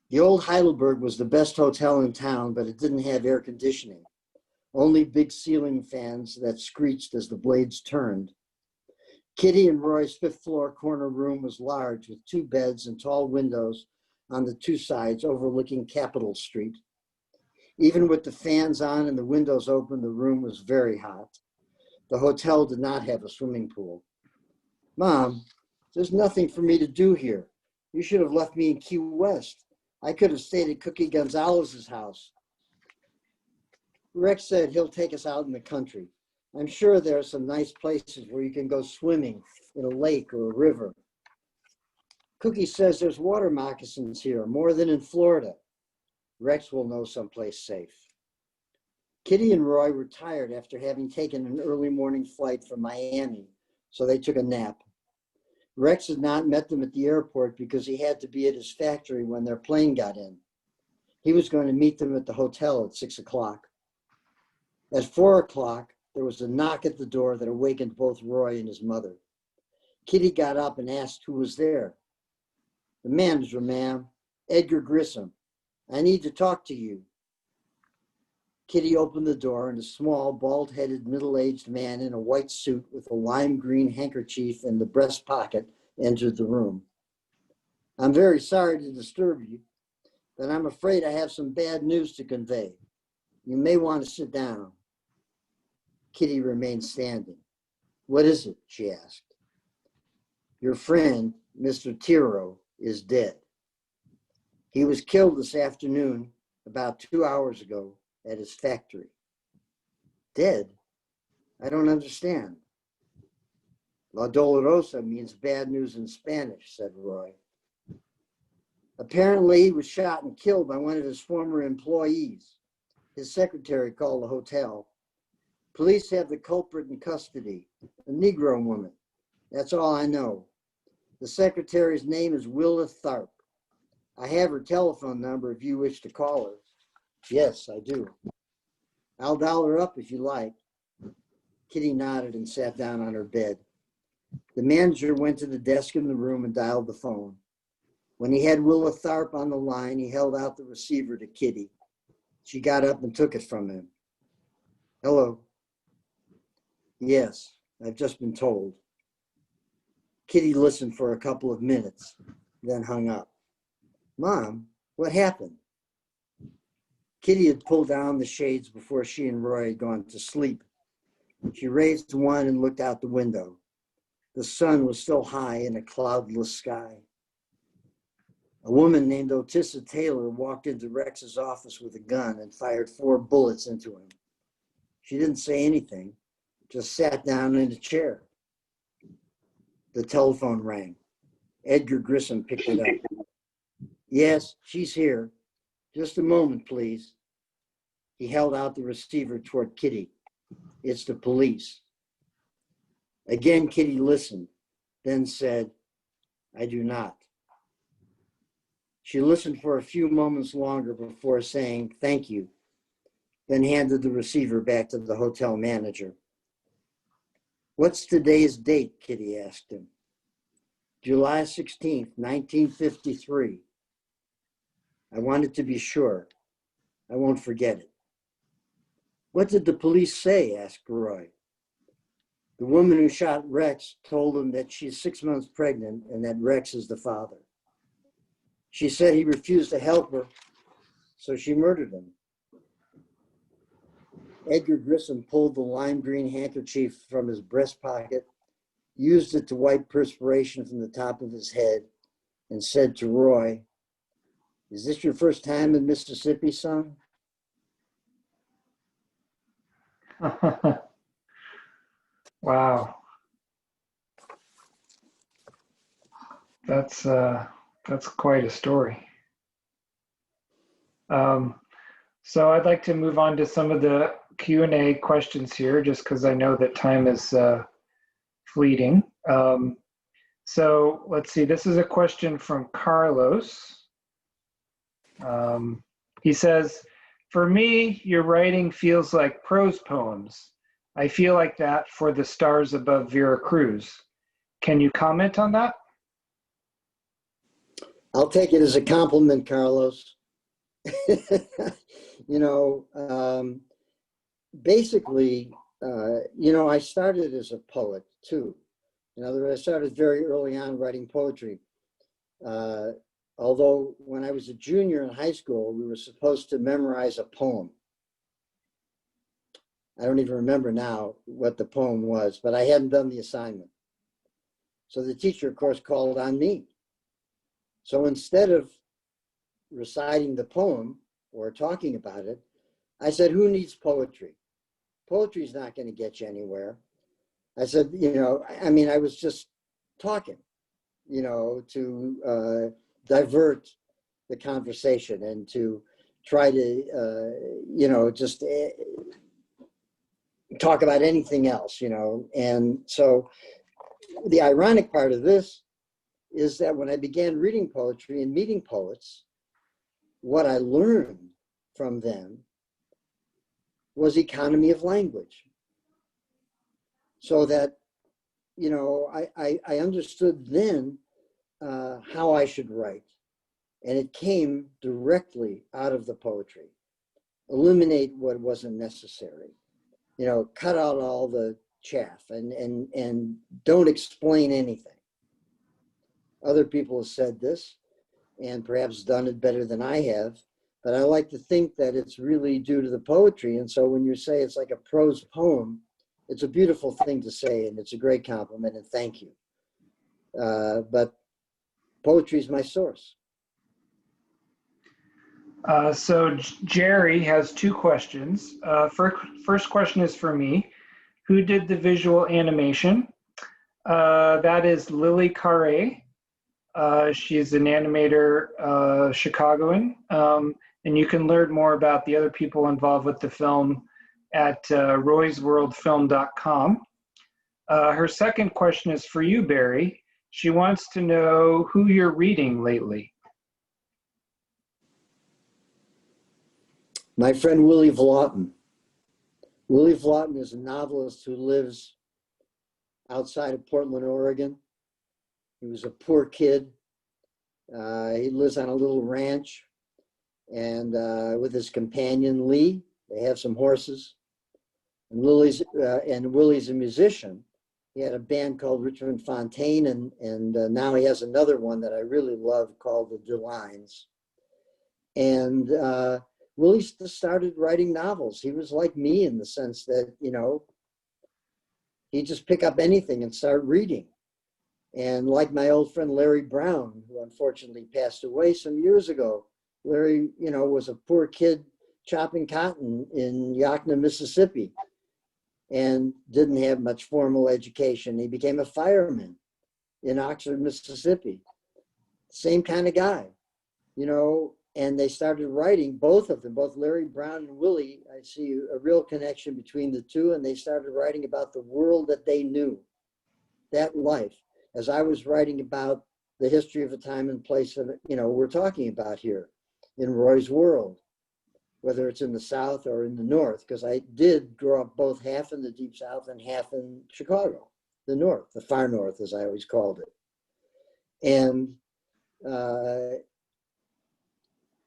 The old Heidelberg was the best hotel in town, but it didn't have air conditioning. Only big ceiling fans that screeched as the blades turned. Kitty and Roy's 5th floor corner room was large, with 2 beds and tall windows on the 2 sides overlooking Capitol Street. Even with the fans on and the windows open, the room was very hot. The hotel did not have a swimming pool. "Mom, there's nothing for me to do here. You should have left me in Key West. I could have stayed at Cookie Gonzalez's house." Rex said he'll take us out in the country. "I'm sure there are some nice places where you can go swimming in a lake or a river." "Cookie says there's water moccasins here, more than in Florida." "Rex will know someplace safe." Kitty and Roy were tired after having taken an early morning flight from Miami, so they took a nap. Rex had not met them at the airport because he had to be at his factory when their plane got in. He was going to meet them at the hotel at 6 o'clock. At 4 o'clock, there was a knock at the door that awakened both Roy and his mother. Kitty got up and asked who was there. The manager, ma'am, Edgar Grissom. I need to talk to you. Kitty opened the door and a small, bald-headed, middle-aged man in a white suit with a lime green handkerchief in the breast pocket entered the room. I'm very sorry to disturb you, but I'm afraid I have some bad news to convey. You may want to sit down. Kitty remained standing. What is it? She asked. Your friend, Mr. Tiro, is dead. He was killed this afternoon, about 2 hours ago, at his factory. Dead? I don't understand. La Dolorosa means bad news in Spanish, said Roy. Apparently, he was shot and killed by one of his former employees. His secretary called the hotel. Police have the culprit in custody, a Negro woman. That's all I know. The secretary's name is Willa Tharp. I have her telephone number if you wish to call her. Yes, I do. I'll dial her up if you like. Kitty nodded and sat down on her bed. The manager went to the desk in the room and dialed the phone. When he had Willa Tharp on the line, he held out the receiver to Kitty. She got up and took it from him. Hello. Yes, I've just been told. Kitty listened for a couple of minutes, then hung up. Mom, what happened? Kitty had pulled down the shades before she and Roy had gone to sleep. She raised one and looked out the window. The sun was still high in a cloudless sky. A woman named Lili Taylor walked into Rex's office with a gun and fired 4 bullets into him. She didn't say anything, just sat down in a chair. The telephone rang. Edgar Grissom picked it up. Yes, she's here. Just a moment, please. He held out the receiver toward Kitty. It's the police. Again, Kitty listened, then said, I do not. She listened for a few moments longer before saying, thank you, then handed the receiver back to the hotel manager. What's today's date? Kitty asked him. July 16th, 1953. I wanted to be sure. I won't forget it. What did the police say? Asked Roy. The woman who shot Rex told them that she's 6 months pregnant and that Rex is the father. She said he refused to help her, so she murdered him. Edgar Grissom pulled the lime green handkerchief from his breast pocket, used it to wipe perspiration from the top of his head, and said to Roy, is this your first time in Mississippi, son?
Wow. That's quite a story. So I'd like to move on to some of the Q&A questions here, just because I know that time is fleeting. So let's see, this is a question from Carlos. He says, for me, your writing feels like prose poems. I feel like that for The Stars Above Veracruz. Can you comment on that?
I'll take it as a compliment, Carlos. Basically, I started as a poet too. In other words, I started very early on writing poetry. Although when I was a junior in high school, we were supposed to memorize a poem. I don't even remember now what the poem was, but I hadn't done the assignment. So the teacher, of course, called on me. So instead of reciting the poem or talking about it, I said, who needs poetry? Poetry's not going to get you anywhere. I said, I was just talking, to divert the conversation and to try to, just talk about anything else, And so the ironic part of this is that when I began reading poetry and meeting poets, what I learned from them was economy of language. So that, you know, I understood then how I should write. And it came directly out of the poetry. Eliminate what wasn't necessary. You know, cut out all the chaff and don't explain anything. Other people have said this and perhaps done it better than I have, but I like to think that it's really due to the poetry. And so when you say it's like a prose poem, it's a beautiful thing to say, and it's a great compliment, and thank you. But poetry is my source.
So Jerry has two questions. First question is for me. Who did the visual animation? That is Lili Taylor. She's an animator, Chicagoan. And you can learn more about the other people involved with the film at roysworldfilm.com. Her second question is for you, Barry. She wants to know who you're reading lately.
My friend Willie Vlaughton. Willie Vlaughton is a novelist who lives outside of Portland, Oregon. He was a poor kid. He lives on a little ranch, and with his companion Lee, they have some horses. And Willie's a musician. He had a band called Richmond Fontaine, and now he has another one that I really love called the Dillons. And Willie started writing novels. He was like me in the sense that, you know, he'd just pick up anything and start reading. And like my old friend Larry Brown, who unfortunately passed away some years ago, Larry, you know, was a poor kid chopping cotton in Yakima, Mississippi, and didn't have much formal education. He became a fireman in Oxford, Mississippi. Same kind of guy, you know, and they started writing, both of them, both Larry Brown and Willie. I see a real connection between the two, and they started writing about the world that they knew, that life. As I was writing about the history of a time and place that, you know, we're talking about here in Roy's world, whether it's in the South or in the North, because I did grow up both half in the Deep South and half in Chicago, the North, the far North, as I always called it. And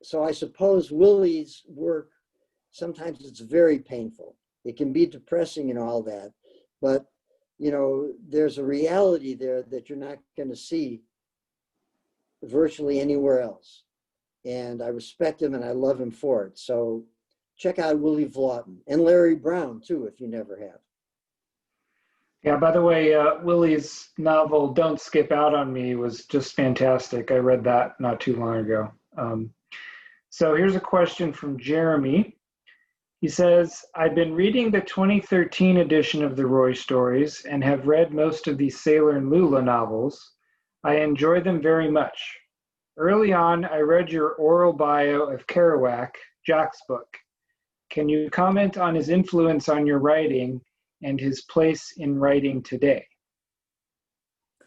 so I suppose Willie's work, sometimes it's very painful. It can be depressing and all that, but you know, there's a reality there that you're not going to see virtually anywhere else. And I respect him and I love him for it. So check out Willie Vlaughton and Larry Brown too, if you never have.
Yeah, by the way, Willie's novel, Don't Skip Out on Me, was just fantastic. I read that not too long ago. So here's a question from Jeremy. He says, I've been reading the 2013 edition of the Roy stories and have read most of the Sailor and Lula novels. I enjoy them very much. Early on, I read your oral bio of Kerouac, Jack's book. Can you comment on his influence on your writing and his place in writing today?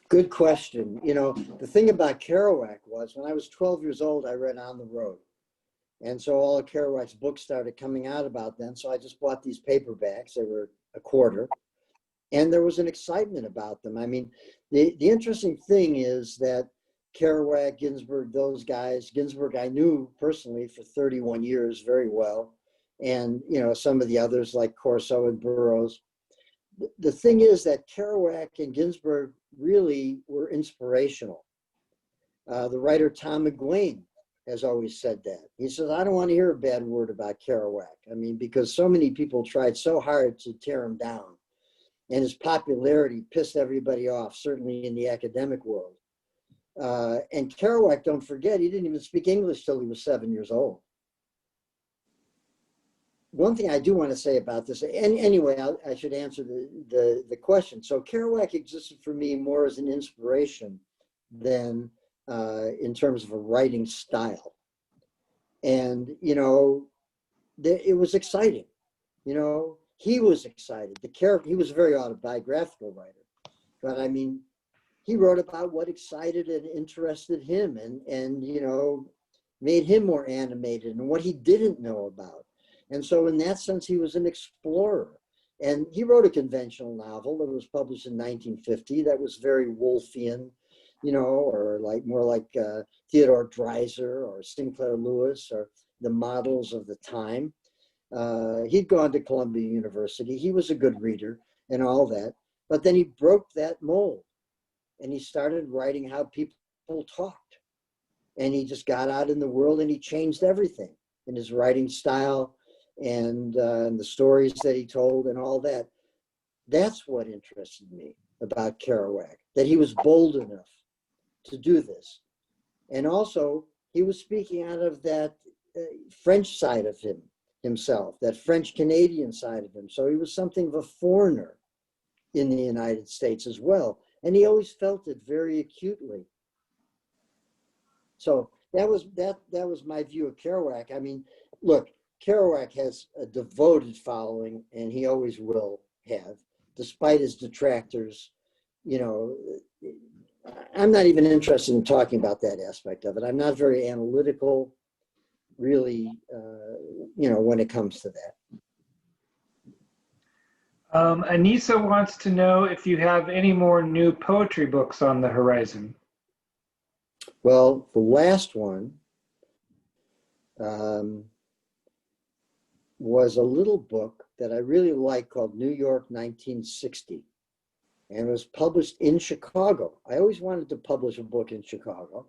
Good question. You know, the thing about Kerouac was when I was 12 years old, I read On the Road. And so all of Kerouac's books started coming out about then. So I just bought these paperbacks. They were $0.25. And there was an excitement about them. I mean, the interesting thing is that Kerouac, Ginsberg, those guys, Ginsberg I knew personally for 31 years very well. And, you know, some of the others like Corso and Burroughs. The thing is that Kerouac and Ginsberg really were inspirational. The writer Tom McGuane has always said that. He says, I don't want to hear a bad word about Kerouac. I mean, because so many people tried so hard to tear him down. And his popularity pissed everybody off, certainly in the academic world. And Kerouac, don't forget, he didn't even speak English till he was 7 years old. One thing I do want to say about this, and anyway, I should answer the question. So Kerouac existed for me more as an inspiration than in terms of a writing style. And, you know, it was exciting. You know, he was excited. The character, he was a very autobiographical writer. But I mean, he wrote about what excited and interested him. And you know, made him more animated and what he didn't know about. And so in that sense, he was an explorer. And he wrote a conventional novel that was published in 1950 that was very Woolfian, you know, or like more like Theodore Dreiser or Sinclair Lewis or the models of the time. He'd gone to Columbia University. He was a good reader and all that. But then he broke that mold and he started writing how people talked. And he just got out in the world and he changed everything in his writing style and the stories that he told and all that. That's what interested me about Kerouac, that he was bold enough to do this. And also, he was speaking out of that French side of himself, that French-Canadian side of him. So he was something of a foreigner in the United States as well. And he always felt it very acutely. So that was my view of Kerouac. I mean, look, Kerouac has a devoted following, and he always will have, despite his detractors. You know, I'm not even interested in talking about that aspect of it. I'm not very analytical, really, you know, when it comes to that.
Anissa wants to know if you have any more new poetry books on the horizon.
Well, the last one was a little book that I really like called New York 1960. And it was published in Chicago. I always wanted to publish a book in Chicago.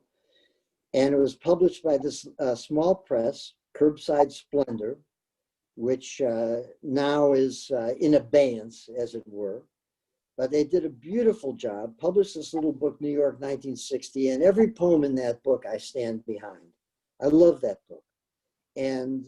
And it was published by this small press, Curbside Splendor, which now is in abeyance, as it were. But they did a beautiful job, published this little book, New York 1960, and every poem in that book I stand behind. I love that book. And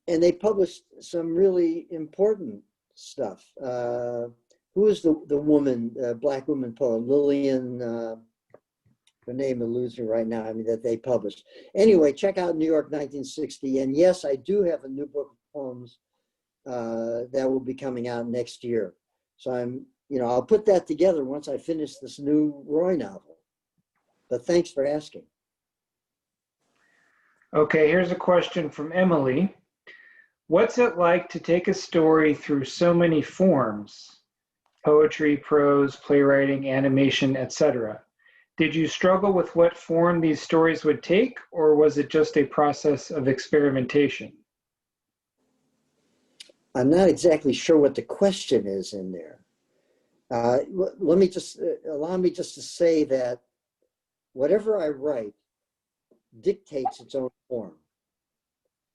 they published some really important stuff. Who is the woman, Black woman poet, Lillian, her name eludes me right now, I mean, that they published. Anyway, check out New York 1960. And yes, I do have a new book of poems that will be coming out next year. So I'll put that together once I finish this new Roy novel. But thanks for asking.
Okay, here's a question from Emily. What's it like to take a story through so many forms, poetry, prose, playwriting, animation, etc.? Did you struggle with what form these stories would take, or was it just a process of experimentation?
I'm not exactly sure what the question is in there. Let me just, allow me just to say that whatever I write dictates its own form.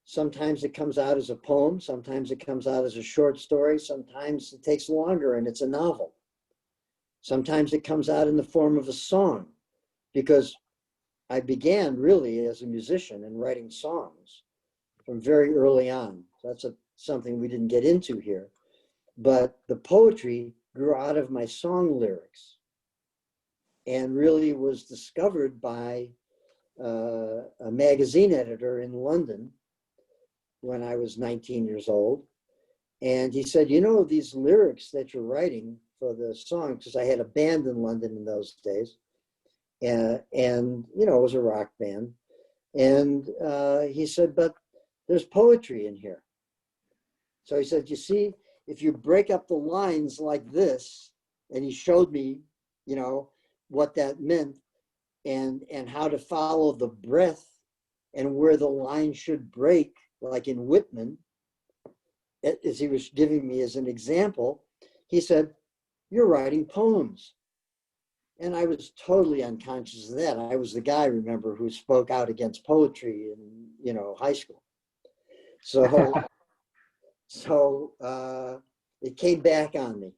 Sometimes it comes out as a poem, sometimes it comes out as a short story, sometimes it takes longer and it's a novel. Sometimes it comes out in the form of a song, because I began really as a musician and writing songs from very early on. So that's something we didn't get into here. But the poetry grew out of my song lyrics and really was discovered by a magazine editor in London when I was 19 years old. And he said, you know, these lyrics that you're writing for the song, because I had a band in London in those days, and you know, it was a rock band. And he said, but there's poetry in here. So he said, you see, if you break up the lines like this, and he showed me, you know, what that meant and how to follow the breath and where the line should break, like in Whitman, as he was giving me as an example, he said, you're writing poems. And I was totally unconscious of that. I was the guy, remember, who spoke out against poetry in, you know, high school. So, it came back on me.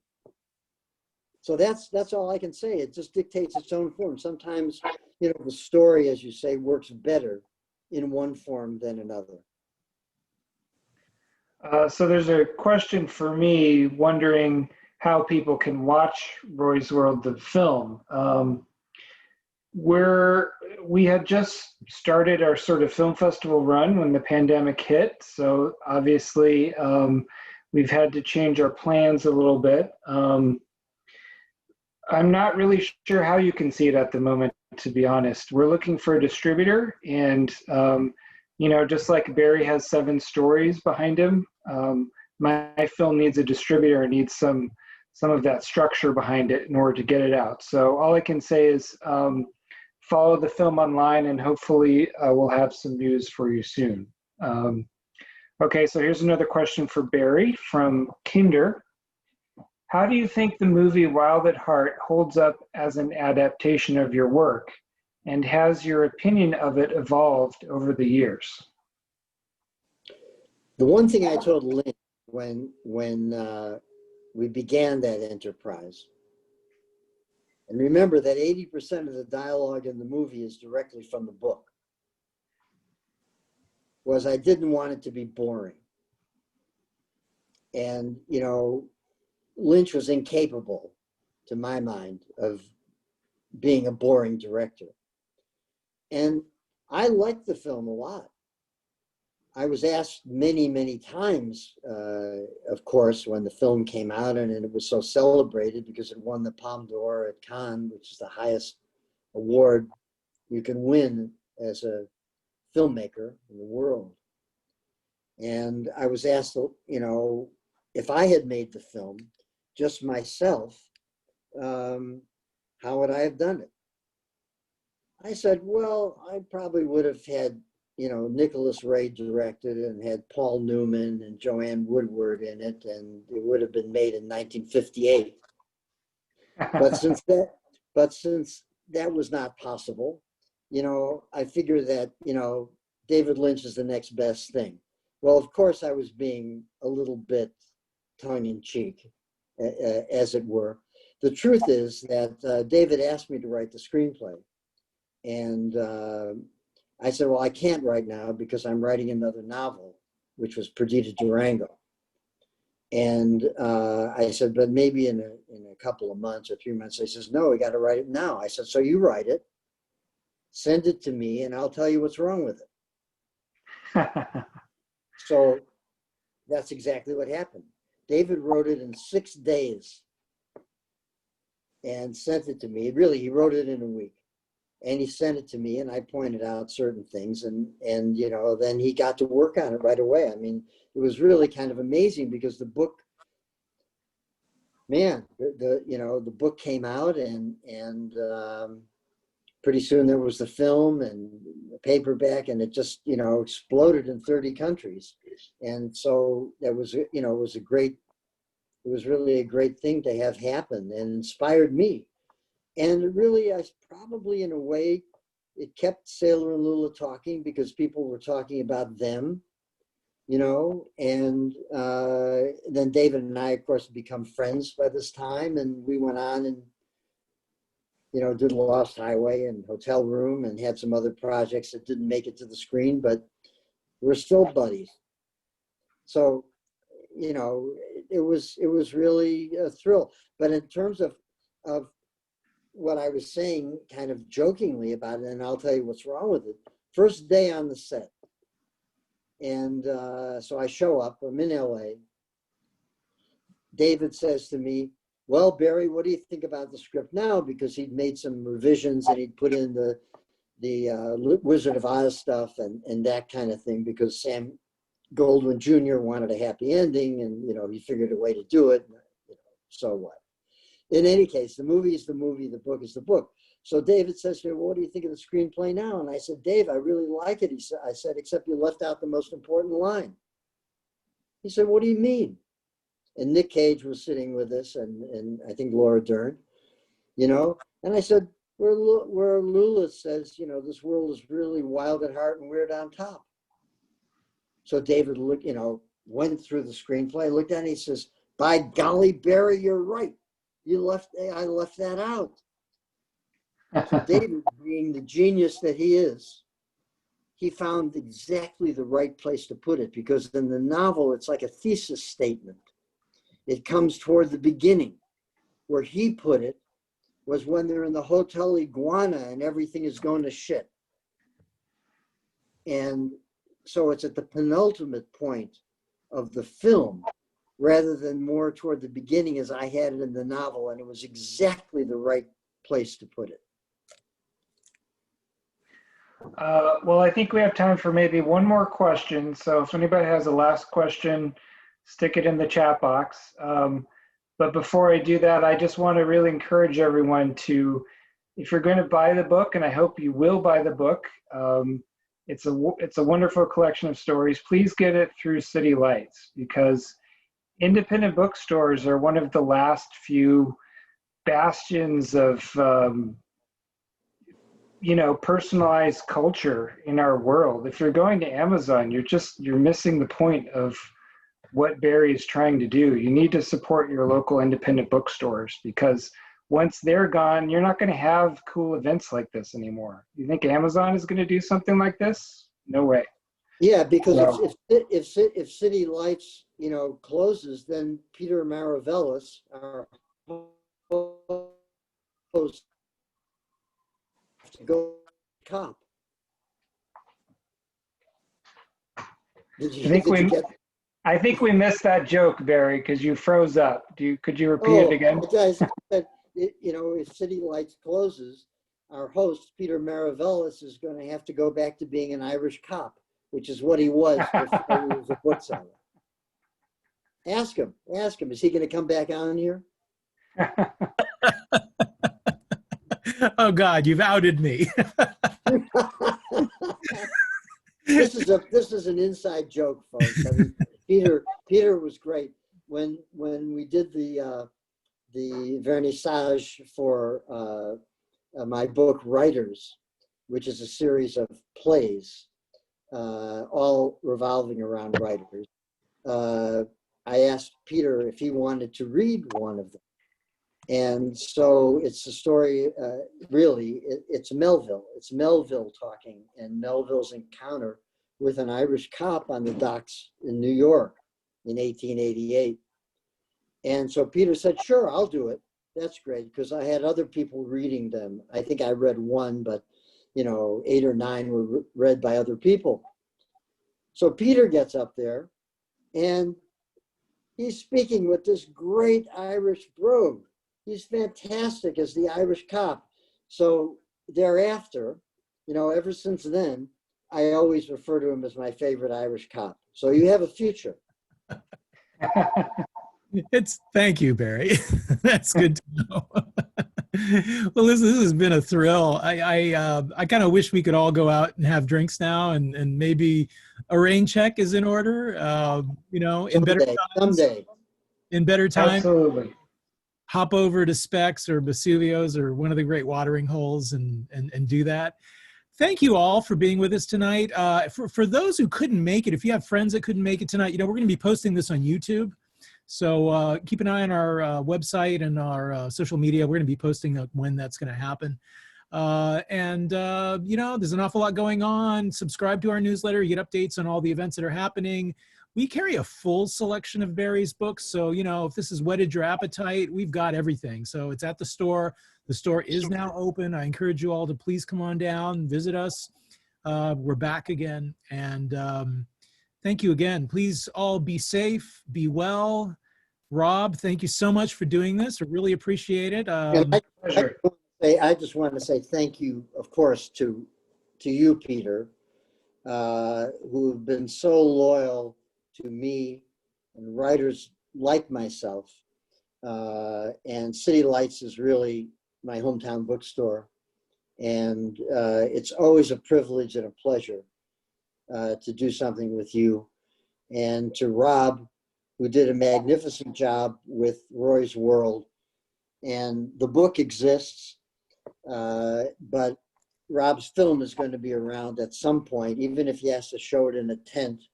So that's all I can say. It just dictates its own form. Sometimes, you know, the story, as you say, works better in one form than another.
So there's a question for me, wondering how people can watch Roy's World, the film. We had just started our sort of film festival run when the pandemic hit. So obviously we've had to change our plans a little bit. I'm not really sure how you can see it at the moment. to be honest. We're looking for a distributor, and just like Barry has 7 stories behind him, my film needs a distributor and needs some of that structure behind it in order to get it out. So all I can say is follow the film online, and hopefully we'll have some news for you soon. Okay, so here's another question for Barry from Kinder. How do you think the movie Wild at Heart holds up as an adaptation of your work? And has your opinion of it evolved over the years?
The one thing I told Lynn when we began that enterprise, and remember that 80% of the dialogue in the movie is directly from the book, was I didn't want it to be boring. And, Lynch was incapable, to my mind, of being a boring director. And I liked the film a lot. I was asked many, many times, of course, when the film came out, and it was so celebrated because it won the Palme d'Or at Cannes, which is the highest award you can win as a filmmaker in the world. And I was asked, if I had made the film, just myself, how would I have done it? I said, well, I probably would have had, Nicholas Ray directed and had Paul Newman and Joanne Woodward in it, and it would have been made in 1958. But since that was not possible, I figured that, David Lynch is the next best thing. Well, of course, I was being a little bit tongue-in-cheek, as it were. The truth is that David asked me to write the screenplay. And I said, well, I can't right now because I'm writing another novel, which was Perdita Durango. And I said, but maybe in a couple of months or 3 months. He says, no, we got to write it now. I said, so you write it, send it to me, and I'll tell you what's wrong with it. So that's exactly what happened. David wrote it in 6 days and sent it to me. Really, he wrote it in a week. And he sent it to me, and I pointed out certain things, and then he got to work on it right away. I mean, it was really kind of amazing because the book, the book came out, and pretty soon there was the film and the paperback, and it just exploded in 30 countries. And so that was it was really a great thing to have happen, and inspired me. And really, I probably, in a way, it kept Sailor and Lula talking because people were talking about them, and then David and I, of course, become friends by this time. And we went on and, did Lost Highway and Hotel Room and had some other projects that didn't make it to the screen, but we're still buddies. So, it was really a thrill. But in terms of what I was saying kind of jokingly about it, and I'll tell you what's wrong with it. First day on the set. And so I show up, I'm in LA. David says to me, well, Barry, what do you think about the script now? Because he'd made some revisions and he'd put in the Wizard of Oz stuff and that kind of thing, because Sam Goldwyn Jr. wanted a happy ending, and, he figured a way to do it. So what? In any case, the movie is the movie, the book is the book. So David says to me, well, what do you think of the screenplay now? And I said, Dave, I really like it. I said, except you left out the most important line. He said, what do you mean? And Nick Cage was sitting with us, and I think Laura Dern, And I said, where Lula says, this world is really wild at heart and weird on top. So David looked, went through the screenplay, looked at it, and he says, by golly, Barry, you're right. I left that out. So David, being the genius that he is, he found exactly the right place to put it, because in the novel, it's like a thesis statement. It comes toward the beginning. Where he put it was when they're in the Hotel Iguana and everything is going to shit. And so it's at the penultimate point of the film, rather than more toward the beginning as I had it in the novel, and it was exactly the right place to put it.
Well, I think we have time for maybe one more question. So if anybody has a last question, stick it in the chat box. But before I do that, I just want to really encourage everyone to, if you're going to buy the book, and I hope you will buy the book, it's a wonderful collection of stories. Please get it through City Lights, because independent bookstores are one of the last few bastions of personalized culture in our world. If you're going to Amazon, you're missing the point of what Barry is trying to do. You need to support your local independent bookstores, because once they're gone, you're not going to have cool events like this anymore. You think Amazon is going to do something like this? No way.
Yeah, because
So,
if City Lights, closes, then Peter Maravelis, our host, to go cop.
I think we missed that joke, Barry, because you froze up. Could you repeat it again?
Guys, if City Lights closes, our host, Peter Maravelis, is going to have to go back to being an Irish cop, which is what he was before he was a bookseller. Ask him. Is he going to come back on here?
Oh God, you've outed me.
This is an inside joke, folks. I mean, Peter was great when we did the vernissage for my book Writers, which is a series of plays, all revolving around writers. I asked Peter if he wanted to read one of them. And so it's a story, it's Melville. It's Melville talking, and Melville's encounter with an Irish cop on the docks in New York in 1888. And so Peter said, sure, I'll do it. That's great, because I had other people reading them. I think I read one, but 8 or 9 were read by other people. So Peter gets up there and he's speaking with this great Irish brogue. He's fantastic as the Irish cop. So thereafter, ever since then, I always refer to him as my favorite Irish cop. So you have a future.
Thank you, Barry. That's good to know. Well, this has been a thrill. I kind of wish we could all go out and have drinks now, and maybe a rain check is in order. In better times.
Someday.
In better times.
Absolutely.
Hop over to Specs or Vesuvio's or one of the great watering holes and do that. Thank you all for being with us tonight. For those who couldn't make it, if you have friends that couldn't make it tonight, we're going to be posting this on YouTube. So keep an eye on our website and our social media. We're going to be posting when that's going to happen. There's an awful lot going on. Subscribe to our newsletter. You get updates on all the events that are happening. We carry a full selection of Barry's books. So, if this has whetted your appetite, we've got everything. So it's at the store. The store is now open. I encourage you all to please come on down, visit us. We're back again. And thank you again. Please all be safe, be well. Rob, thank you so much for doing this. I really appreciate it.
Pleasure.
I just want to say thank you, of course, to you, Peter, who have been so loyal to me and writers like myself. And City Lights is really my hometown bookstore. And it's always a privilege and a pleasure to do something with you. And to Rob, who did a magnificent job with Roy's World. And the book exists, but Rob's film is going to be around at some point, even if he has to show it in a tent,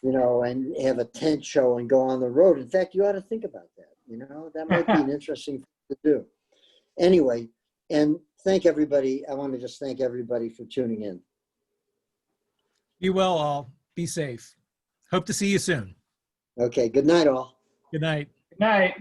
and have a tent show and go on the road. In fact, you ought to think about that. That might be an interesting thing to do. Anyway, and thank everybody. I want to just thank everybody for tuning in.
Be well, all. Be safe. Hope to see you soon.
Okay. Good night, all.
Good night.
Good night.